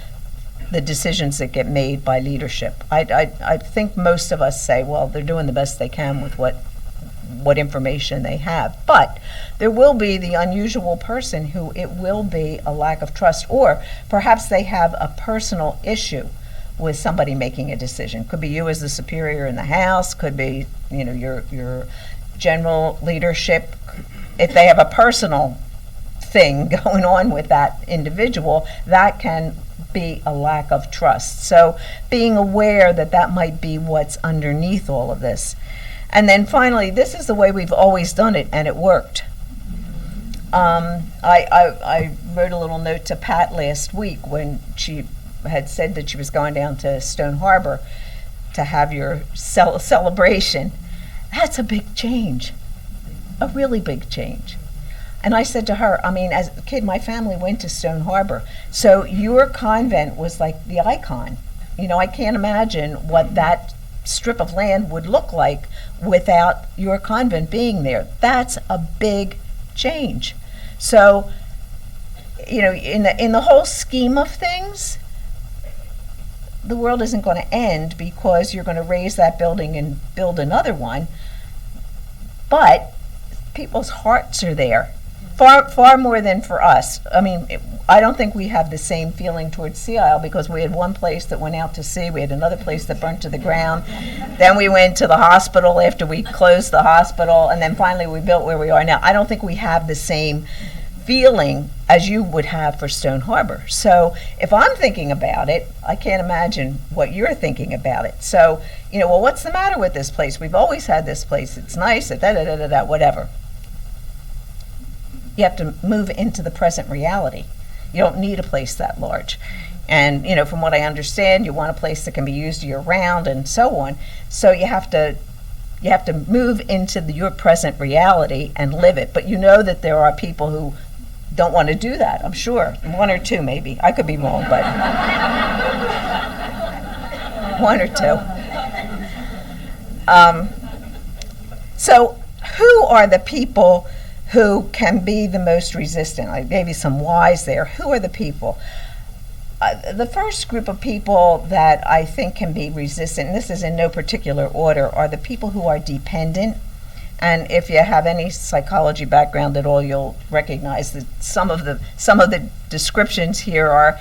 the decisions that get made by leadership. I think most of us say, well, they're doing the best they can with what information they have. But there will be the unusual person who it will be a lack of trust, or perhaps they have a personal issue with somebody making a decision. Could be you as the superior in the house, could be your general leadership. If they have a personal thing going on with that individual, that can be a lack of trust. So being aware that might be what's underneath all of this. And then finally, this is the way we've always done it, and it worked. I wrote a little note to Pat last week when she had said that she was going down to Stone Harbor to have your celebration. That's a big change, a really big change. And I said to her, as a kid, my family went to Stone Harbor. So your convent was like the icon. I can't imagine what that strip of land would look like without your convent being there. That's a big change. So, in the whole scheme of things, the world isn't going to end because you're going to raise that building and build another one. But people's hearts are there. Far more than for us. I don't think we have the same feeling towards Sea Isle, because we had one place that went out to sea, we had another place that burnt to the ground, then we went to the hospital after we closed the hospital, and then finally we built where we are now. I don't think we have the same feeling as you would have for Stone Harbor. So if I'm thinking about it, I can't imagine what you're thinking about it. So, well, what's the matter with this place? We've always had this place. It's nice, whatever. You have to move into the present reality. You don't need a place that large. And, from what I understand, you want a place that can be used year-round and so on. So you have to move into your present reality and live it. But that there are people who don't want to do that, I'm sure. One or two, maybe. I could be wrong, but one or two. So who are the people who can be the most resistant? I gave you some whys there. Who are the people? The first group of people that I think can be resistant, and this is in no particular order, are the people who are dependent. And if you have any psychology background at all, you'll recognize that some of the descriptions here are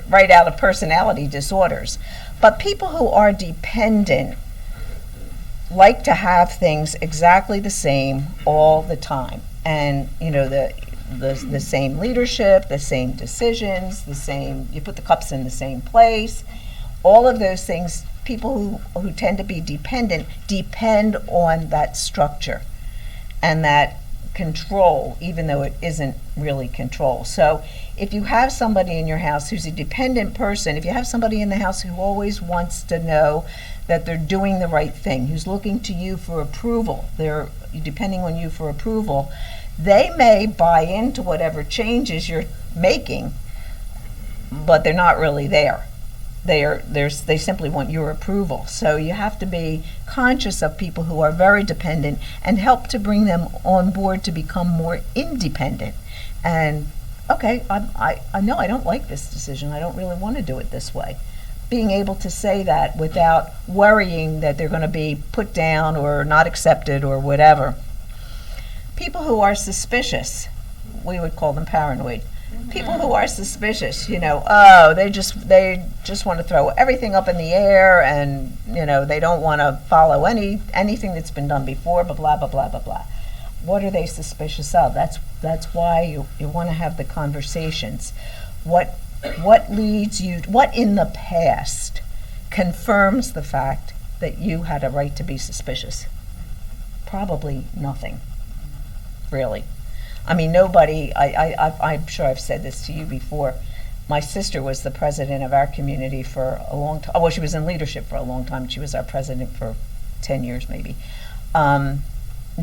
right out of personality disorders. But people who are dependent like to have things exactly the same all the time, and the same leadership, the same decisions, you put the cups in the same place, all of those things. People who tend to be dependent depend on that structure and that control, even though it isn't really control. So if you have somebody in your house who's a dependent person, if you have somebody in the house who always wants to know that they're doing the right thing, who's looking to you for approval, they're depending on you for approval, they may buy into whatever changes you're making, but they're not really there. They simply want your approval. So you have to be conscious of people who are very dependent and help to bring them on board to become more independent. And okay, I know I don't like this decision. I don't really want to do it this way. Being able to say that without worrying that they're going to be put down or not accepted or whatever. People who are suspicious, we would call them paranoid. People who are suspicious, they just want to throw everything up in the air, and they don't want to follow anything that's been done before, blah blah blah blah blah blah. What are they suspicious of? That's why you want to have the conversations. What leads you? What in the past confirms the fact that you had a right to be suspicious? Probably nothing, really. I mean, nobody, I'm sure I've said this to you before. My sister was the president of our community for a long time. Well, she was in leadership for a long time. She was our president for 10 years maybe. And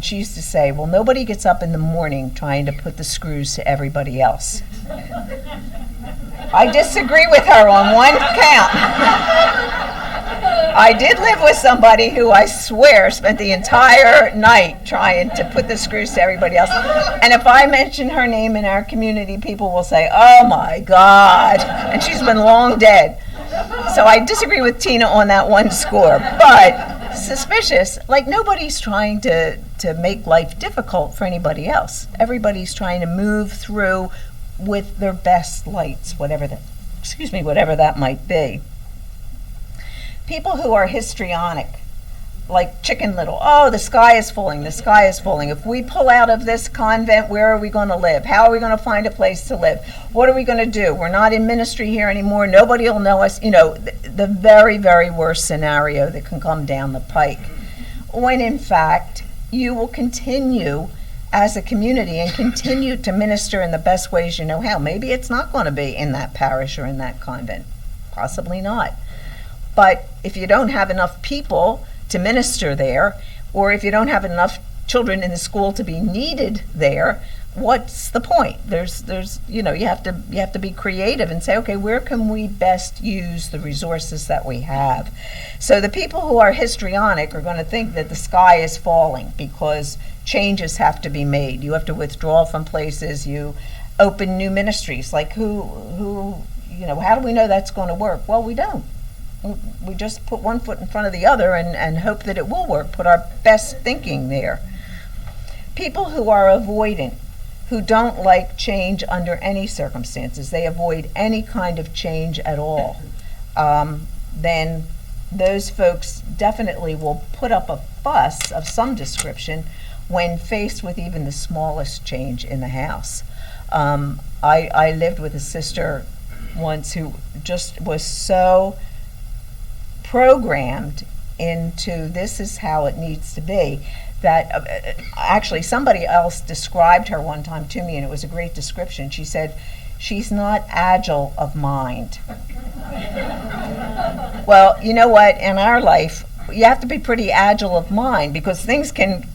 she used to say, well, nobody gets up in the morning trying to put the screws to everybody else. I disagree with her on one count. I did live with somebody who I swear spent the entire night trying to put the screws to everybody else. And if I mention her name in our community, people will say, oh my God. And she's been long dead. So I disagree with Tina on that one score. But suspicious, like nobody's trying to make life difficult for anybody else. Everybody's trying to move through with their best lights, whatever that might be. People who are histrionic, like Chicken Little. Oh, the sky is falling, the sky is falling. If we pull out of this convent, where are we going to live? How are we going to find a place to live? What are we going to do? We're not in ministry here anymore. Nobody will know us. The very, very worst scenario that can come down the pike. When in fact, you will continue as a community and continue to minister in the best ways you know how. Maybe it's not going to be in that parish or in that convent. Possibly not. But if you don't have enough people to minister there, or if you don't have enough children in the school to be needed there, what's the point? You have to be creative and say, okay, where can we best use the resources that we have? So the people who are histrionic are going to think that the sky is falling because changes have to be made. You have to withdraw from places. You open new ministries. Like how do we know that's going to work? Well, we don't. We just put one foot in front of the other and hope that it will work, put our best thinking there. People who are avoidant, who don't like change under any circumstances, they avoid any kind of change at all, then those folks definitely will put up a fuss of some description when faced with even the smallest change in the house. I lived with a sister once who just was so programmed into this is how it needs to be that actually somebody else described her one time to me, and it was a great description. She said, she's not agile of mind. Well, you know what, in our life you have to be pretty agile of mind because things can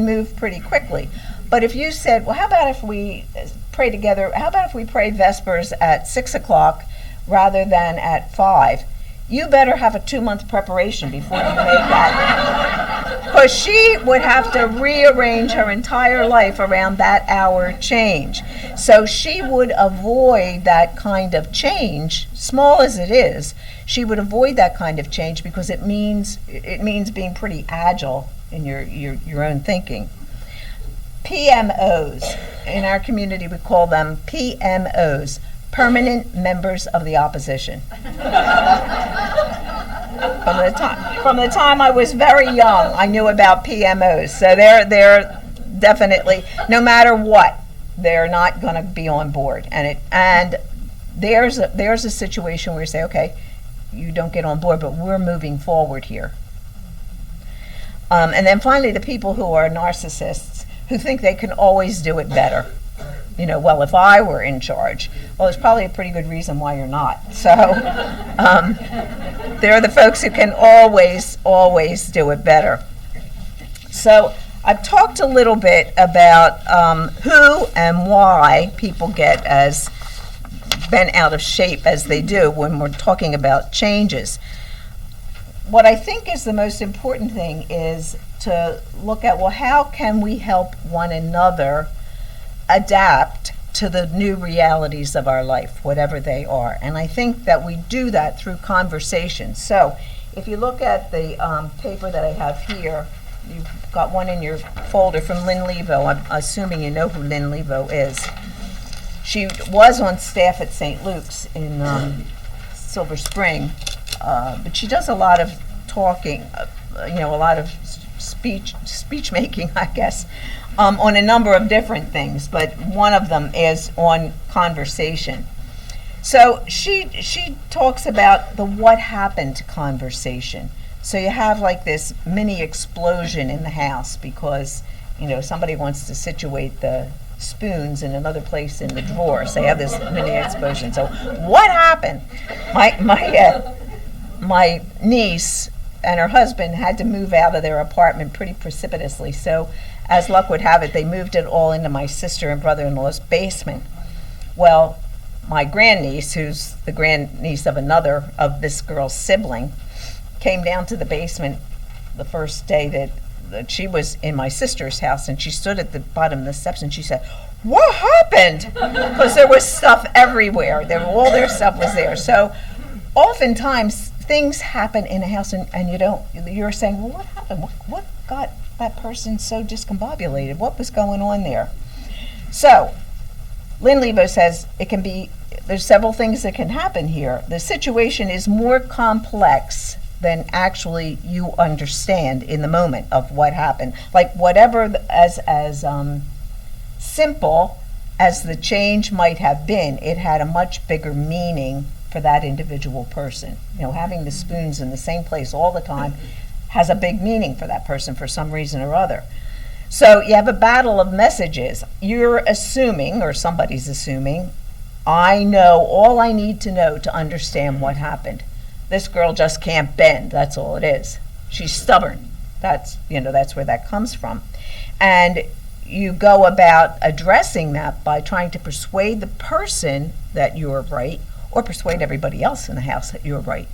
move pretty quickly. But if you said, well, how about if we pray together, how about if we pray Vespers at 6 o'clock rather than at 5? You better have a 2-month preparation before you make that. because she would have to rearrange her entire life around that hour change. So she would avoid that kind of change, small as it is. She would avoid that kind of change because it means being pretty agile in your own thinking. PMOs, in our community we call them PMOs, permanent members of the opposition. From the time I was very young, I knew about PMOs. So they're definitely, no matter what, they're not going to be on board. And there's a situation where you say, okay, you don't get on board, but we're moving forward here. And then finally, the people who are narcissists, who think they can always do it better. Well, if I were in charge, well, there's probably a pretty good reason why you're not. So they're the folks who can always do it better. So I've talked a little bit about who and why people get as bent out of shape as they do when we're talking about changes. What I think is the most important thing is to look at, well, how can we help one another adapt to the new realities of our life, whatever they are. And I think that we do that through conversation. So if you look at the paper that I have here, you've got one in your folder from Lynn Levo. I'm assuming you know who Lynn Levo is. She was on staff at St. Luke's in Silver Spring, but she does a lot of talking, a lot of speech making, I guess, on a number of different things, but one of them is on conversation. So she talks about the what happened conversation. So you have like this mini explosion in the house because somebody wants to situate the spoons in another place in the drawer. So you have this mini explosion. So what happened? My niece and her husband had to move out of their apartment pretty precipitously. So as luck would have it, they moved it all into my sister and brother-in-law's basement. Well, my grandniece, who's the grandniece of another of this girl's sibling, came down to the basement the first day that she was in my sister's house, and she stood at the bottom of the steps and she said, "What happened?" Because there was stuff everywhere. All their stuff was there. So oftentimes things happen in a house and you're saying, well, what happened? What got that person so discombobulated? What was going on there? So Lynn Levo says there's several things that can happen here. The situation is more complex than actually you understand in the moment of what happened. Like whatever as simple as the change might have been, it had a much bigger meaning for that individual person. Having the spoons in the same place all the time has a big meaning for that person for some reason or other. So you have a battle of messages. You're assuming, or somebody's assuming, I know all I need to know to understand what happened. This girl just can't bend, that's all it is. She's stubborn. That's where that comes from. And you go about addressing that by trying to persuade the person that you're right, or persuade everybody else in the house that you're right.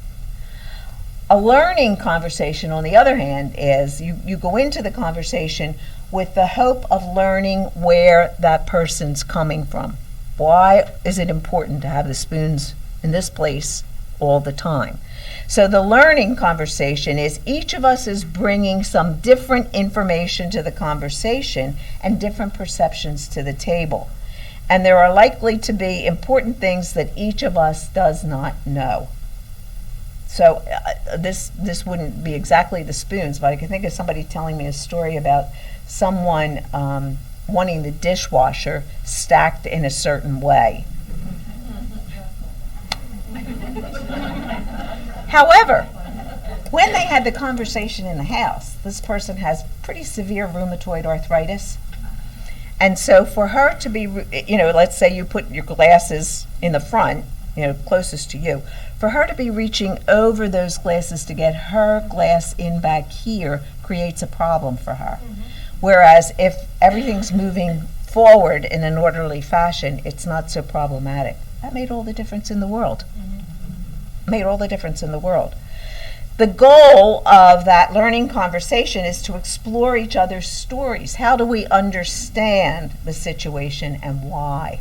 A learning conversation, on the other hand, is you go into the conversation with the hope of learning where that person's coming from. Why is it important to have the spoons in this place all the time? So the learning conversation is each of us is bringing some different information to the conversation and different perceptions to the table. And there are likely to be important things that each of us does not know. So this wouldn't be exactly the spoons, but I can think of somebody telling me a story about someone wanting the dishwasher stacked in a certain way. However, when they had the conversation in the house, this person has pretty severe rheumatoid arthritis. And so for her to be, let's say you put your glasses in the front, closest to you, for her to be reaching over those glasses to get her glass in back here creates a problem for her. Mm-hmm. Whereas if everything's moving forward in an orderly fashion, it's not so problematic. That made all the difference in the world. Mm-hmm. Made all the difference in the world. The goal of that learning conversation is to explore each other's stories. How do we understand the situation and why?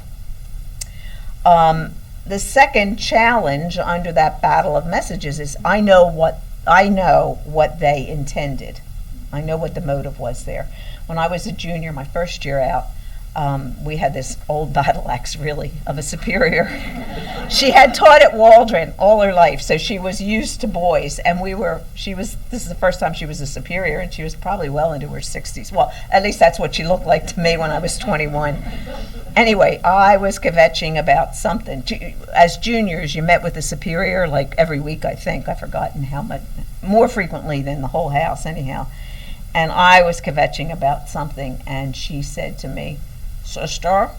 The second challenge under that battle of messages is I know what they intended. I know what the motive was there. When I was a junior, my first year out, we had this old battle axe, really, of a superior. She had taught at Waldron all her life, so she was used to boys, and this is the first time she was a superior, and she was probably well into her 60s. Well, at least that's what she looked like to me when I was 21. Anyway, I was kvetching about something. As juniors, you met with the superior like every week, I think. I've forgotten how much, more frequently than the whole house, anyhow. And I was kvetching about something, and she said to me, "Sister,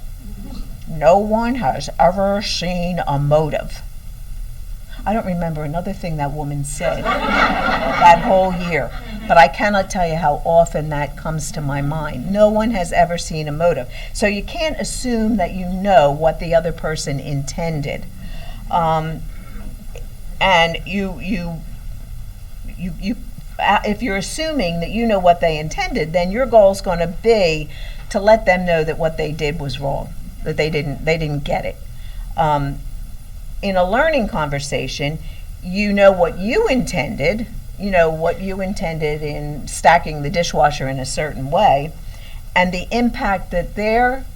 no one has ever seen a motive." I don't remember another thing that woman said that whole year, but I cannot tell you how often that comes to my mind. No one has ever seen a motive. So you can't assume that you know what the other person intended. And if you're assuming that you know what they intended, then your goal is going to be to let them know that what they did was wrong, that they didn't get it. In a learning conversation, you know what you intended. You know what you intended in stacking the dishwasher in a certain way, and the impact that their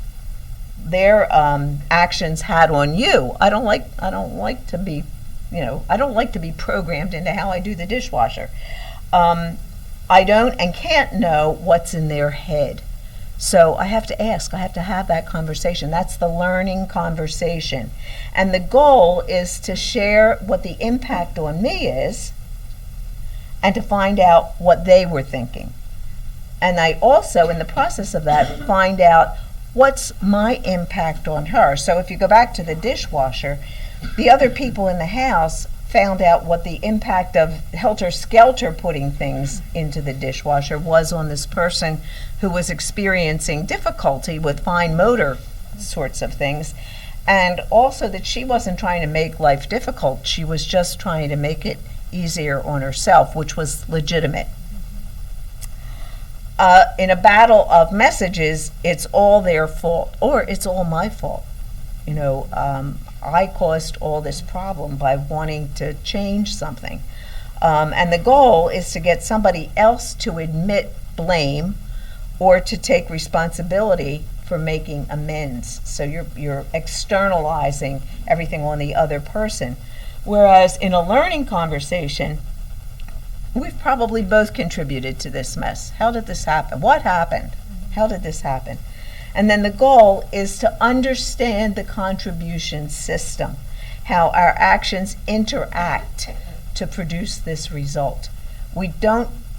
actions had on you. I don't like to be programmed into how I do the dishwasher. I don't and can't know what's in their head. So I have to ask, I have to have that conversation. That's the learning conversation. And the goal is to share what the impact on me is and to find out what they were thinking. And I also, in the process of that, find out what's my impact on her. So if you go back to the dishwasher, the other people in the house found out what the impact of helter-skelter putting things into the dishwasher was on this person who was experiencing difficulty with fine motor sorts of things, and also that she wasn't trying to make life difficult. She was just trying to make it easier on herself, which was legitimate. In a battle of messages, it's all their fault, or it's all my fault. I caused all this problem by wanting to change something. And the goal is to get somebody else to admit blame or to take responsibility for making amends. So you're externalizing everything on the other person. Whereas in a learning conversation, we've probably both contributed to this mess. How did this happen? What happened? How did this happen? And then the goal is to understand the contribution system, how our actions interact to produce this result.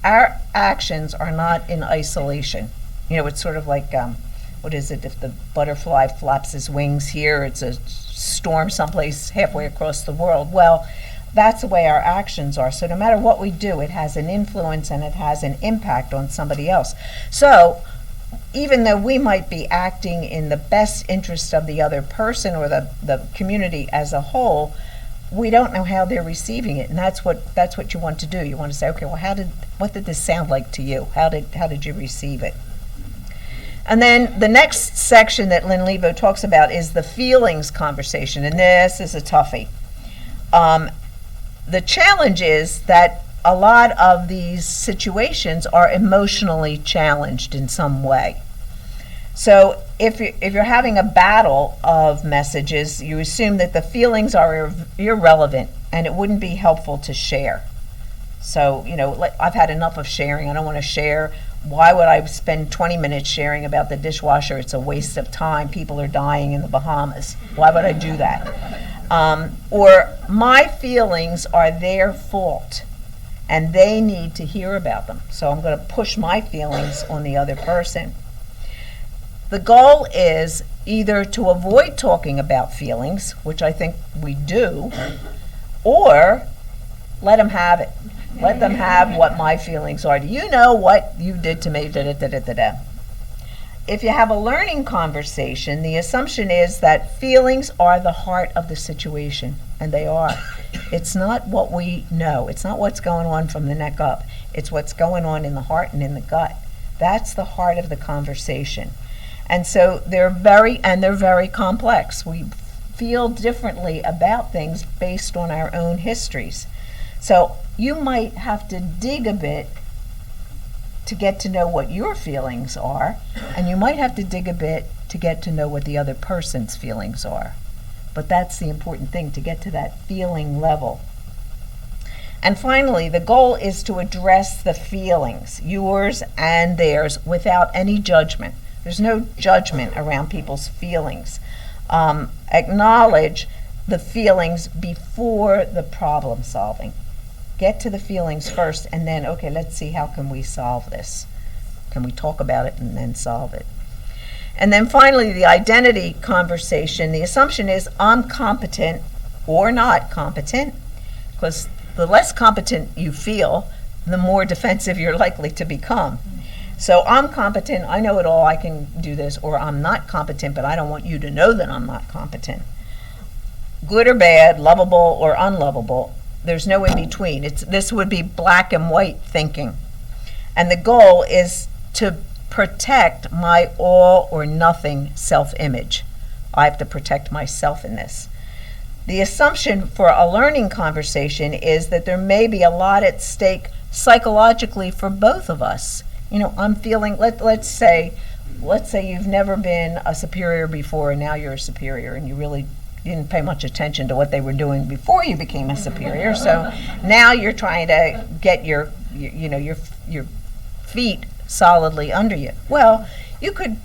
Our actions are not in isolation. It's sort of like, if the butterfly flaps his wings here, it's a storm someplace halfway across the world. Well, that's the way our actions are. So no matter what we do, it has an influence and it has an impact on somebody else. So even though we might be acting in the best interest of the other person or the community as a whole, we don't know how they're receiving it, and that's what you want to do. You want to say, okay, well, what did this sound like to you? How did you receive it? And then the next section that Lynn Lebo talks about is the feelings conversation, and this is a toughie. The challenge is that a lot of these situations are emotionally challenged in some way. So if you're having a battle of messages, you assume that the feelings are irrelevant and it wouldn't be helpful to share. So, I've had enough of sharing. I don't want to share. Why would I spend 20 minutes sharing about the dishwasher? It's a waste of time. People are dying in the Bahamas. Why would I do that? Or my feelings are their fault and they need to hear about them. So I'm going to push my feelings on the other person. The goal is either to avoid talking about feelings, which I think we do, or let them have it. Let them have what my feelings are. Do you know what you did to me? Da, da, da, da, da. if you have a learning conversation, the assumption is that feelings are the heart of the situation, and they are. It's not what we know. It's not what's going on from the neck up. It's what's going on in the heart and in the gut. That's the heart of the conversation. And so they're very complex. We feel differently about things based on our own histories. So you might have to dig a bit to get to know what your feelings are, and you might have to dig a bit to get to know what the other person's feelings are. But that's the important thing, to get to that feeling level. And finally, the goal is to address the feelings, yours and theirs, without any judgment. There's no judgment around people's feelings. Acknowledge the feelings before the problem solving. Get to the feelings first, and then, okay, let's see, how can we solve this? Can we talk about it and then solve it? And then finally, the identity conversation. The assumption is I'm competent or not competent, because the less competent you feel, the more defensive you're likely to become. So I'm competent, I know it all, I can do this, or I'm not competent, but I don't want you to know that I'm not competent. Good or bad, lovable or unlovable, there's no in between. This would be black and white thinking. And the goal is to protect my all or nothing self-image. I have to protect myself in this. The assumption for a learning conversation is that there may be a lot at stake psychologically for both of us. You know, I'm feeling, let's say you've never been a superior before, and now you're a superior, and you really didn't pay much attention to what they were doing before you became a superior. So now you're trying to get your feet solidly under you. Well, you could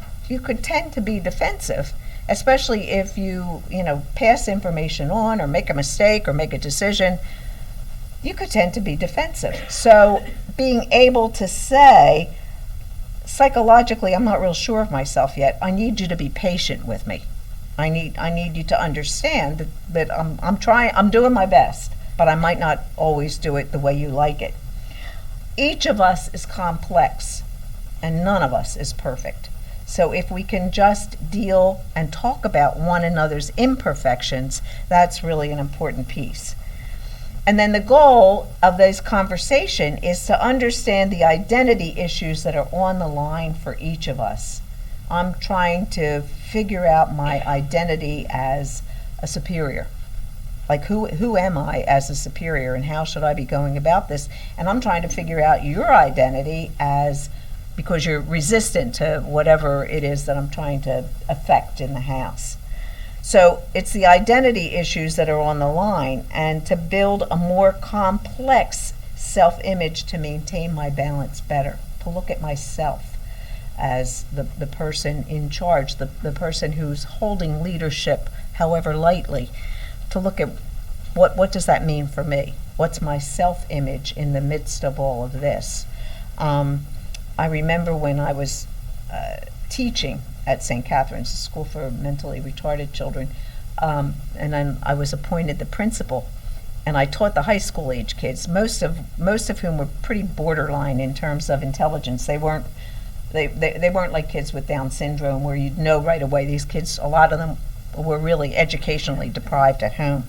tend to be defensive, especially if you pass information on or make a mistake or make a decision. You could tend to be defensive. So being able to say, psychologically, I'm not real sure of myself yet. I need you to be patient with me. I need you to understand that I'm doing my best, but I might not always do it the way you like it. Each of us is complex, and none of us is perfect. So if we can just deal and talk about one another's imperfections, that's really an important piece. And then the goal of this conversation is to understand the identity issues that are on the line for each of us. I'm trying to figure out my identity as a superior. Like, who am I as a superior, and how should I be going about this? And I'm trying to figure out your identity because you're resistant to whatever it is that I'm trying to affect in the house. So it's the identity issues that are on the line, and to build a more complex self-image to maintain my balance better, to look at myself as the person in charge, the person who's holding leadership, however lightly, to look at what does that mean for me? What's my self-image in the midst of all of this? I remember when I was teaching at St. Catherine's, a school for mentally retarded children, and then I was appointed the principal, and I taught the high school age kids, most of whom were pretty borderline in terms of intelligence. They weren't like kids with Down syndrome, where you'd know right away these kids, a lot of them were really educationally deprived at home.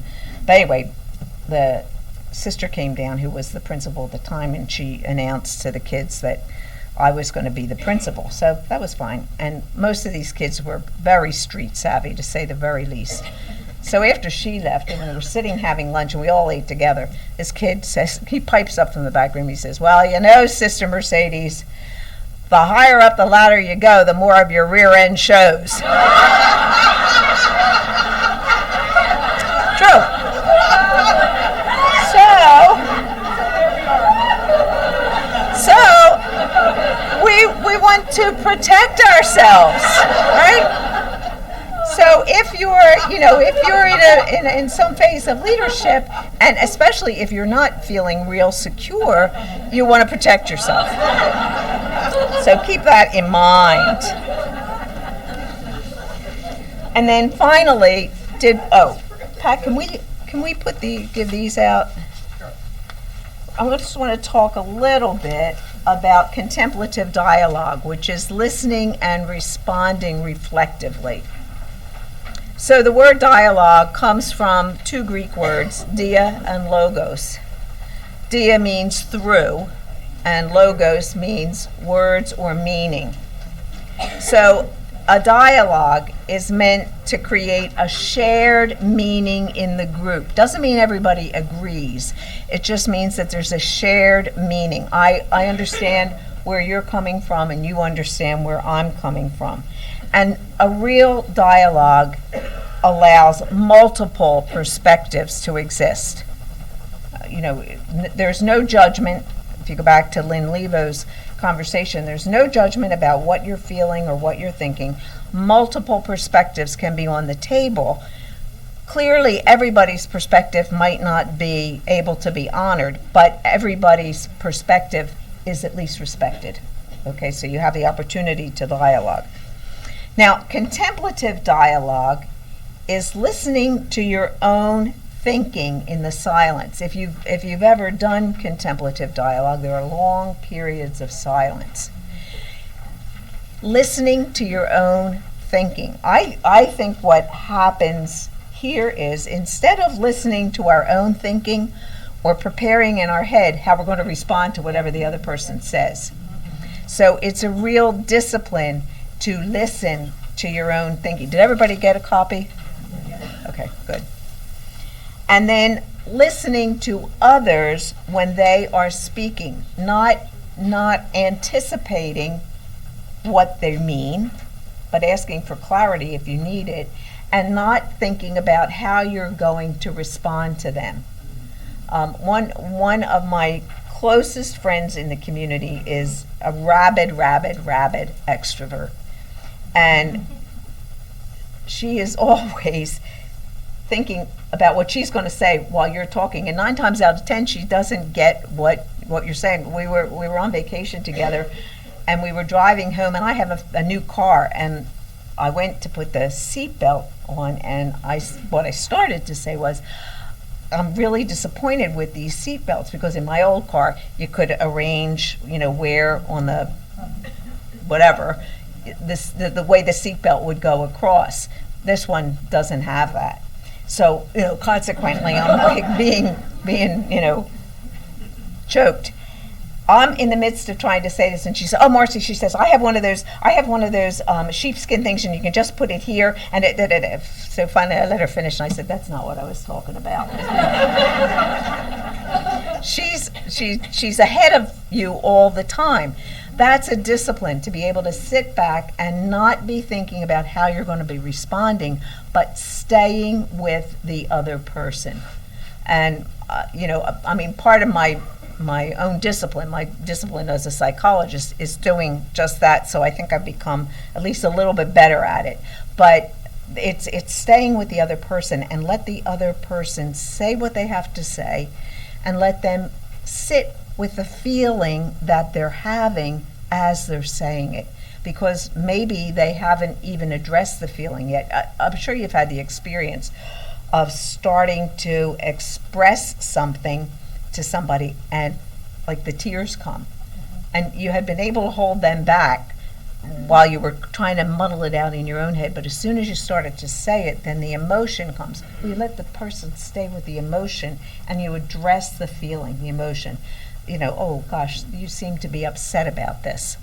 But anyway, the sister came down, who was the principal at the time, and she announced to the kids that I was going to be the principal. So that was fine. And most of these kids were very street savvy, to say the very least. So after she left, and we were sitting having lunch, and we all ate together, this kid says, he pipes up from the back room, he says, "Well, Sister Mercedes, the higher up the ladder you go, the more of your rear end shows." True. So we want to protect ourselves, right? So if you're in some phase of leadership, and especially if you're not feeling real secure, you want to protect yourself. So keep that in mind. And then finally, Pat, can we give these out? I just want to talk a little bit about contemplative dialogue, which is listening and responding reflectively. So the word dialogue comes from two Greek words, dia and logos. Dia means through, and logos means words or meaning. So a dialogue is meant to create a shared meaning in the group. Doesn't mean everybody agrees. It just means that there's a shared meaning. I understand where you're coming from, and you understand where I'm coming from. And a real dialogue allows multiple perspectives to exist. There's no judgment. If you go back to Lynn Levo's conversation, there's no judgment about what you're feeling or what you're thinking. Multiple perspectives can be on the table. Clearly, everybody's perspective might not be able to be honored, but everybody's perspective is at least respected. Okay, so you have the opportunity to dialogue. Now, contemplative dialogue is listening to your own thinking in the silence. If you've ever done contemplative dialogue, there are long periods of silence. Listening to your own thinking. I think what happens here is, instead of listening to our own thinking or preparing in our head how we're going to respond to whatever the other person says. So it's a real discipline to listen to your own thinking. Did everybody get a copy? Okay, good. And then listening to others when they are speaking, not anticipating what they mean, but asking for clarity if you need it, and not thinking about how you're going to respond to them. One of my closest friends in the community is a rabid extrovert. And she is always thinking about what she's going to say while you're talking. And 9 times out of 10, she doesn't get what you're saying. We were on vacation together, and we were driving home, and I have a new car, and I went to put the seatbelt on, and what I started to say was, I'm really disappointed with these seatbelts, because in my old car, you could arrange, where on the whatever, the way the seatbelt would go across. This one doesn't have that. So, consequently, I'm like being choked. I'm in the midst of trying to say this, and she said, "Oh, Marcy," she says, I have one of those sheepskin things, and you can just put it here." And so finally, I let her finish, and I said, "That's not what I was talking about." She's ahead of you all the time. That's a discipline, to be able to sit back and not be thinking about how you're going to be responding, but staying with the other person. And part of my own discipline, my discipline as a psychologist, is doing just that. So I think I've become at least a little bit better at it. But it's staying with the other person, and let the other person say what they have to say, and let them sit with the feeling that they're having as they're saying it, because maybe they haven't even addressed the feeling yet. I'm sure you've had the experience of starting to express something to somebody, and like the tears come, and you had been able to hold them back while you were trying to muddle it out in your own head, but as soon as you started to say it, then the emotion comes. Well, you let the person stay with the emotion, and you address the feeling, the emotion. Oh gosh, you seem to be upset about this.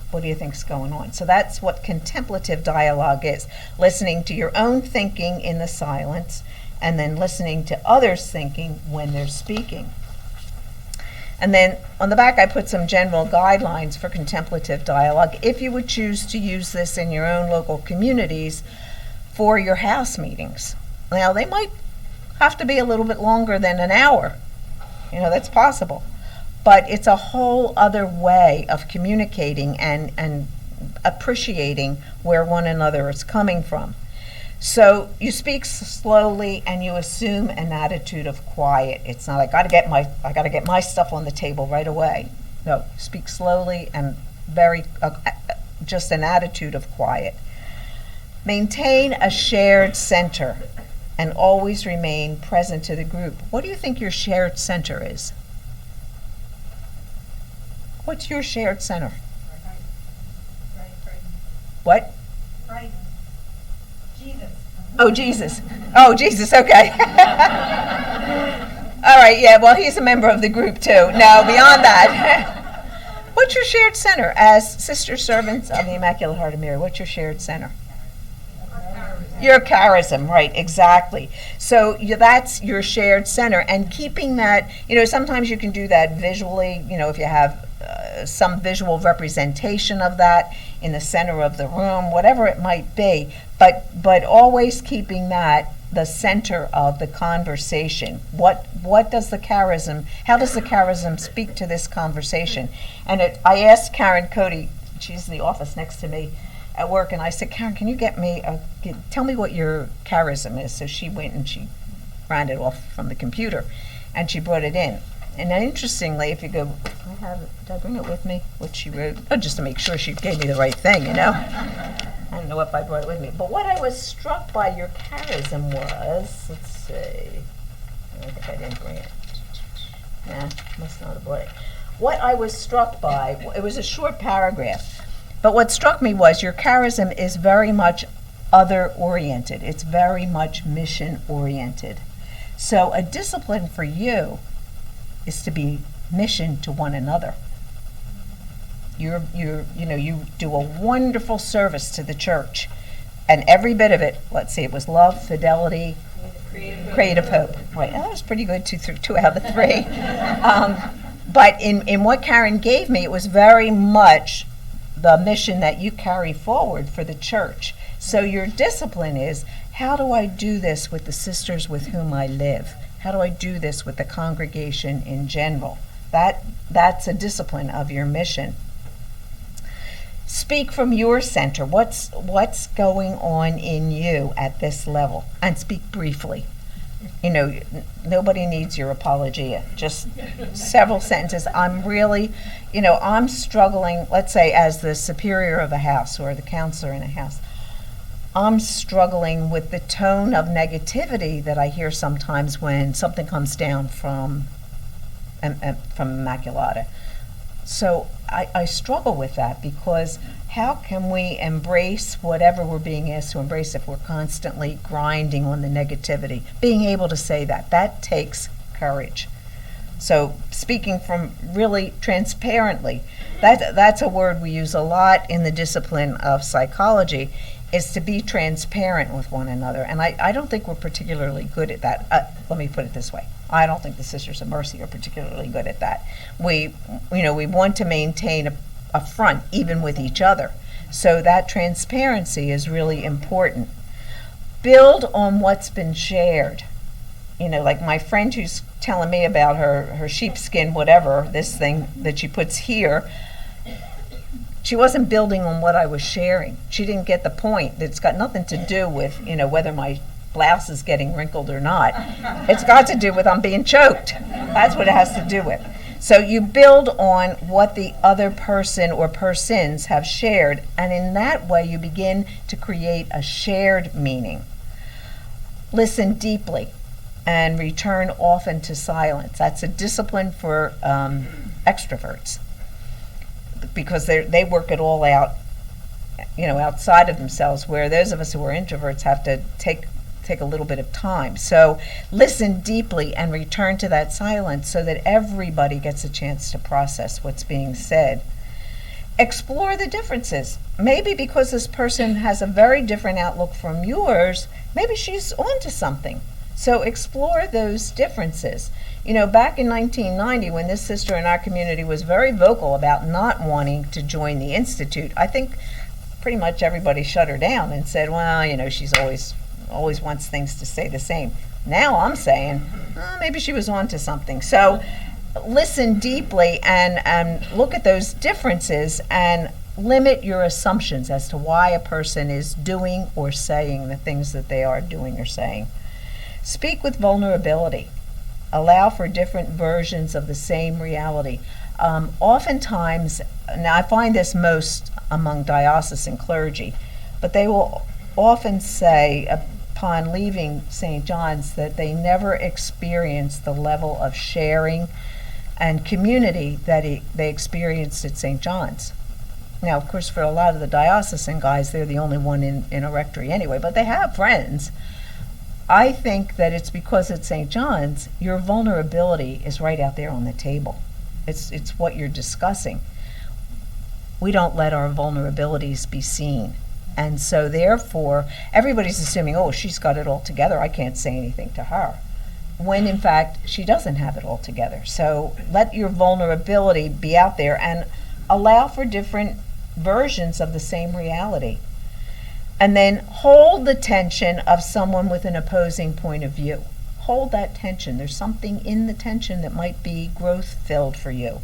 What do you think's going on? So that's what contemplative dialogue is: listening to your own thinking in the silence, and then listening to others' thinking when they're speaking. And then on the back, I put some general guidelines for contemplative dialogue, if you would choose to use this in your own local communities for your house meetings. Now, they might have to be a little bit longer than an hour. That's possible. But it's a whole other way of communicating and appreciating where one another is coming from. So you speak slowly, and you assume an attitude of quiet. It's not, I got to get my stuff on the table right away. No, speak slowly and just an attitude of quiet. Maintain a shared center and always remain present to the group. What do you think your shared center is? What's your shared center? What? Jesus. Oh, Jesus. Oh, Jesus, okay. All right, yeah, well, he's a member of the group too. No, beyond that. What's your shared center as sister servants of the Immaculate Heart of Mary? What's your shared center? Your charism, right, exactly. So that's your shared center, and keeping that, sometimes you can do that visually, if you have some visual representation of that in the center of the room, whatever it might be, but always keeping that the center of the conversation. What does the charism, how does the charism speak to this conversation? And I asked Karen Cody, she's in the office next to me at work, and I said, Karen, can you tell me what your charism is? So she went and she ran it off from the computer, and she brought it in. And then interestingly, if you go, did I bring it with me? What she wrote, just to make sure she gave me the right thing, I don't know if I brought it with me. But what I was struck by your charism was, let's see, I think I didn't bring it. Nah, must not have brought it. What I was struck by, it was a short paragraph, but what struck me was your charism is very much other-oriented. It's very much mission-oriented. So a discipline for you is to be mission to one another. You do a wonderful service to the church, and every bit of it, let's see, it was love, fidelity, creative hope. Right, that was pretty good, two out of the three. But in what Karen gave me, it was very much the mission that you carry forward for the church. So your discipline is, how do I do this with the sisters with whom I live? How do I do this with the congregation in general? That's a discipline of your mission. Speak from your center. What's going on in you at this level? And speak briefly. Nobody needs your apologia. Just several sentences. I'm struggling, let's say as the superior of a house or the counselor in a house. I'm struggling with the tone of negativity that I hear sometimes when something comes down from Immaculata. So I struggle with that, because how can we embrace whatever we're being asked to embrace if we're constantly grinding on the negativity? Being able to say that takes courage. So speaking from really transparently, that's a word we use a lot in the discipline of psychology, is to be transparent with one another. And I don't think we're particularly good at that. Let me put it this way. I don't think the Sisters of Mercy are particularly good at that. We want to maintain a front even with each other. So that transparency is really important. Build on what's been shared. Like my friend who's telling me about her sheepskin, whatever, this thing that she puts here, she wasn't building on what I was sharing. She didn't get the point. It's got nothing to do with, whether my blouse is getting wrinkled or not. It's got to do with I'm being choked. That's what it has to do with. So you build on what the other person or persons have shared, and in that way you begin to create a shared meaning. Listen deeply and return often to silence. That's a discipline for extroverts, because they work it all out, outside of themselves, where those of us who are introverts have to take a little bit of time. So listen deeply and return to that silence so that everybody gets a chance to process what's being said. Explore the differences. Maybe because this person has a very different outlook from yours, maybe she's onto something. So explore those differences. Back in 1990, when this sister in our community was very vocal about not wanting to join the Institute, I think pretty much everybody shut her down and said, well, she's always wants things to stay the same. Now I'm saying, maybe she was onto something. So listen deeply and look at those differences and limit your assumptions as to why a person is doing or saying the things that they are doing or saying. Speak with vulnerability. Allow for different versions of the same reality. Oftentimes, now I find this most among diocesan clergy, but they will often say upon leaving St. John's that they never experienced the level of sharing and community that they experienced at St. John's. Now, of course, for a lot of the diocesan guys, they're the only one in a rectory anyway, but they have friends. I think that it's because at St. John's, your vulnerability is right out there on the table. It's what you're discussing. We don't let our vulnerabilities be seen. And so therefore, everybody's assuming, oh, she's got it all together, I can't say anything to her. When in fact, she doesn't have it all together. So let your vulnerability be out there and allow for different versions of the same reality. And then hold the tension of someone with an opposing point of view. Hold that tension. There's something in the tension that might be growth-filled for you.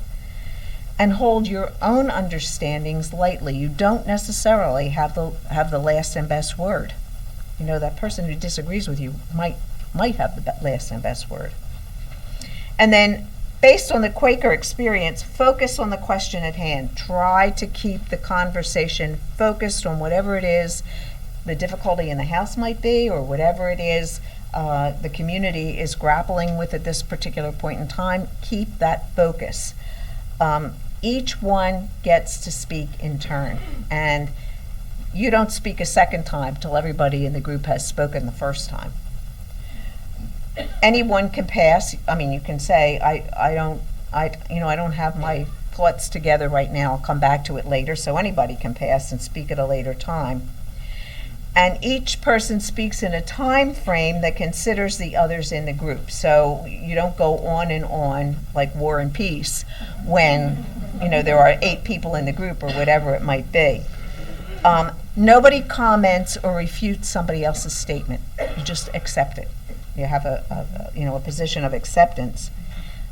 And hold your own understandings lightly. You don't necessarily have the last and best word. You know, that person who disagrees with you might have the last and best word. And then, based on the Quaker experience, focus on the question at hand. Try to keep the conversation focused on whatever it is the difficulty in the house might be, or whatever it is the community is grappling with at this particular point in time. Keep that focus. Each one gets to speak in turn, and you don't speak a second time till everybody in the group has spoken the first time. Anyone can pass. I mean, you can say, I don't have my thoughts together right now. I'll come back to it later. So anybody can pass and speak at a later time. And each person speaks in a time frame that considers the others in the group. So you don't go on and on like War and Peace when, there are 8 people in the group or whatever it might be. Nobody comments or refutes somebody else's statement. You just accept it. You have a position of acceptance.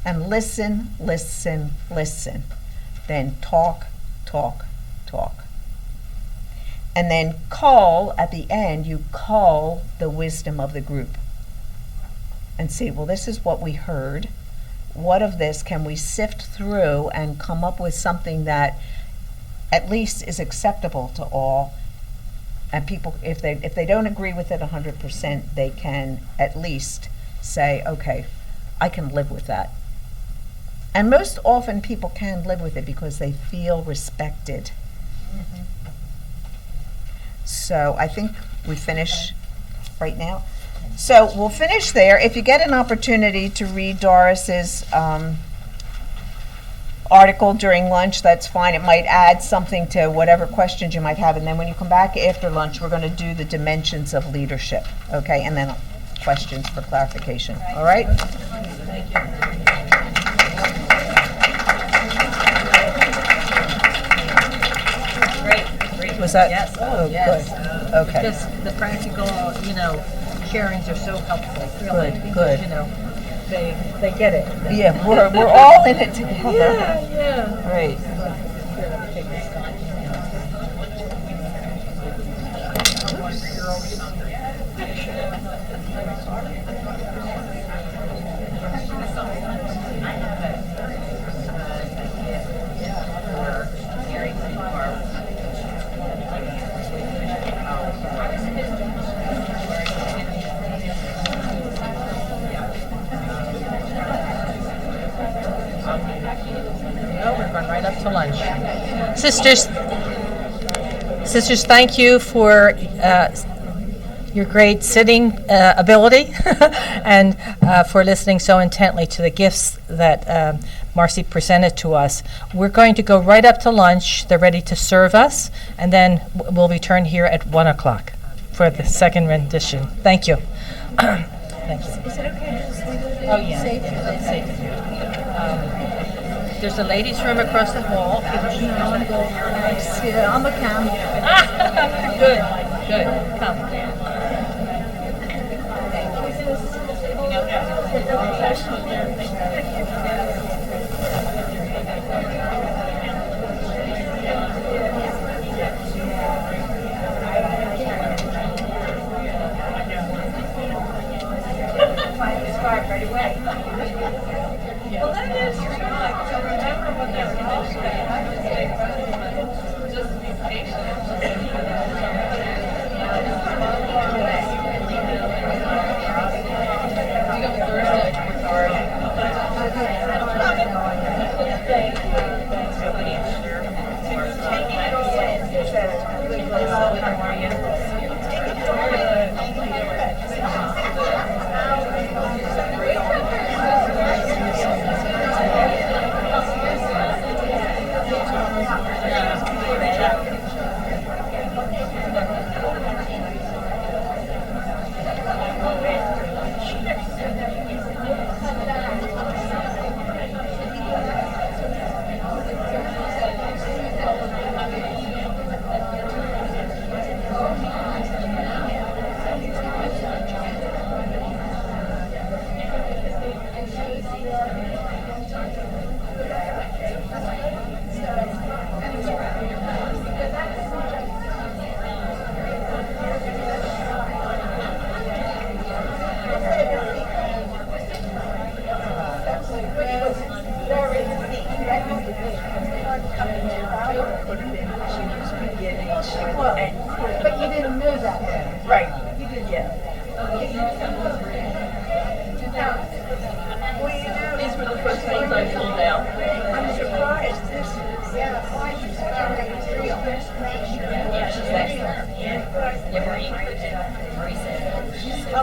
And listen, listen, listen. Then talk, talk, talk. And then at the end, you call the wisdom of the group. And see, well, this is what we heard. What of this can we sift through and come up with something that at least is acceptable to all? And people, if they don't agree with it 100%, they can at least say, okay, I can live with that. And most often people can live with it because they feel respected. Mm-hmm. So I think we finish right now. So we'll finish there. If you get an opportunity to read Doris's article during lunch, that's fine. It might add something to whatever questions you might have. And then when you come back after lunch, we're going to do the dimensions of leadership, okay? And then questions for clarification, all right? Thank you. Great. Was that? Yes. Oh, yes. Good. Okay. Because the practical, sharings are so helpful. Really, Good. Because, they get it. Yeah, we're all in it together. Yeah. Great. We're going right up to lunch. Sisters, thank you for your great sitting ability and for listening so intently to the gifts that Marcy presented to us. We're going to go right up to lunch. They're ready to serve us, and then we'll return here at 1 o'clock for the second rendition. Thank you. Thank you. Is it okay to just leave it? Oh, yeah. It's safe. There's a ladies' room across the hall. On the cam. Good. Come. Right away. Well, that is true. So remember what that condition is. I would say just be patient. We go Thursday with our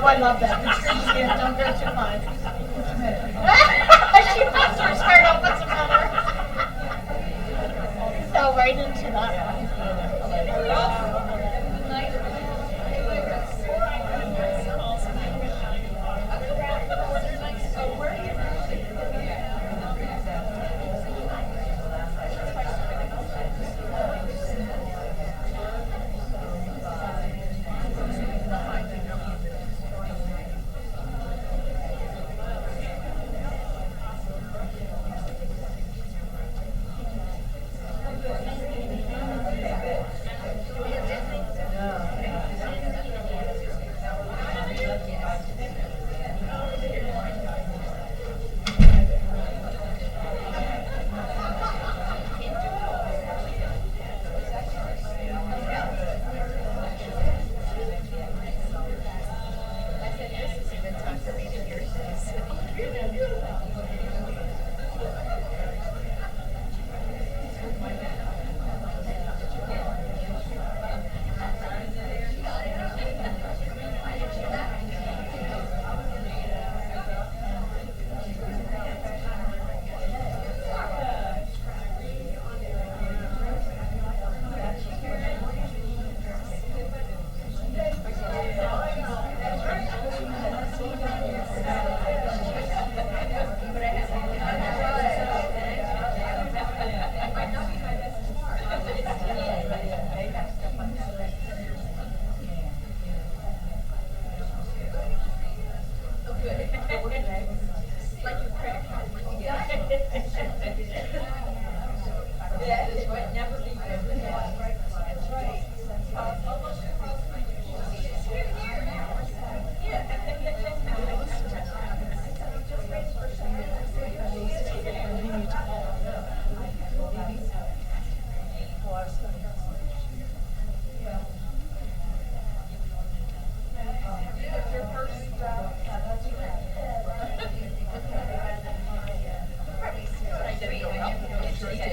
I love that. Make sure you don't go too much. She puts her skirt up with some other. Fell right into that one.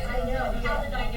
I know. How did I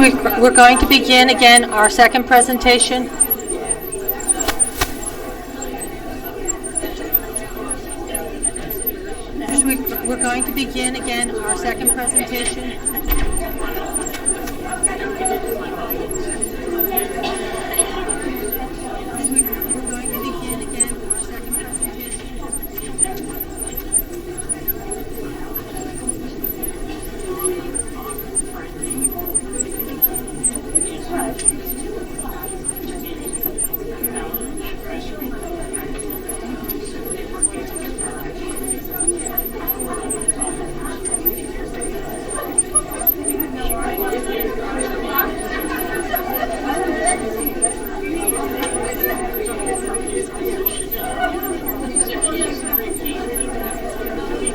We're going to begin again our second presentation. We're going to begin again our second presentation.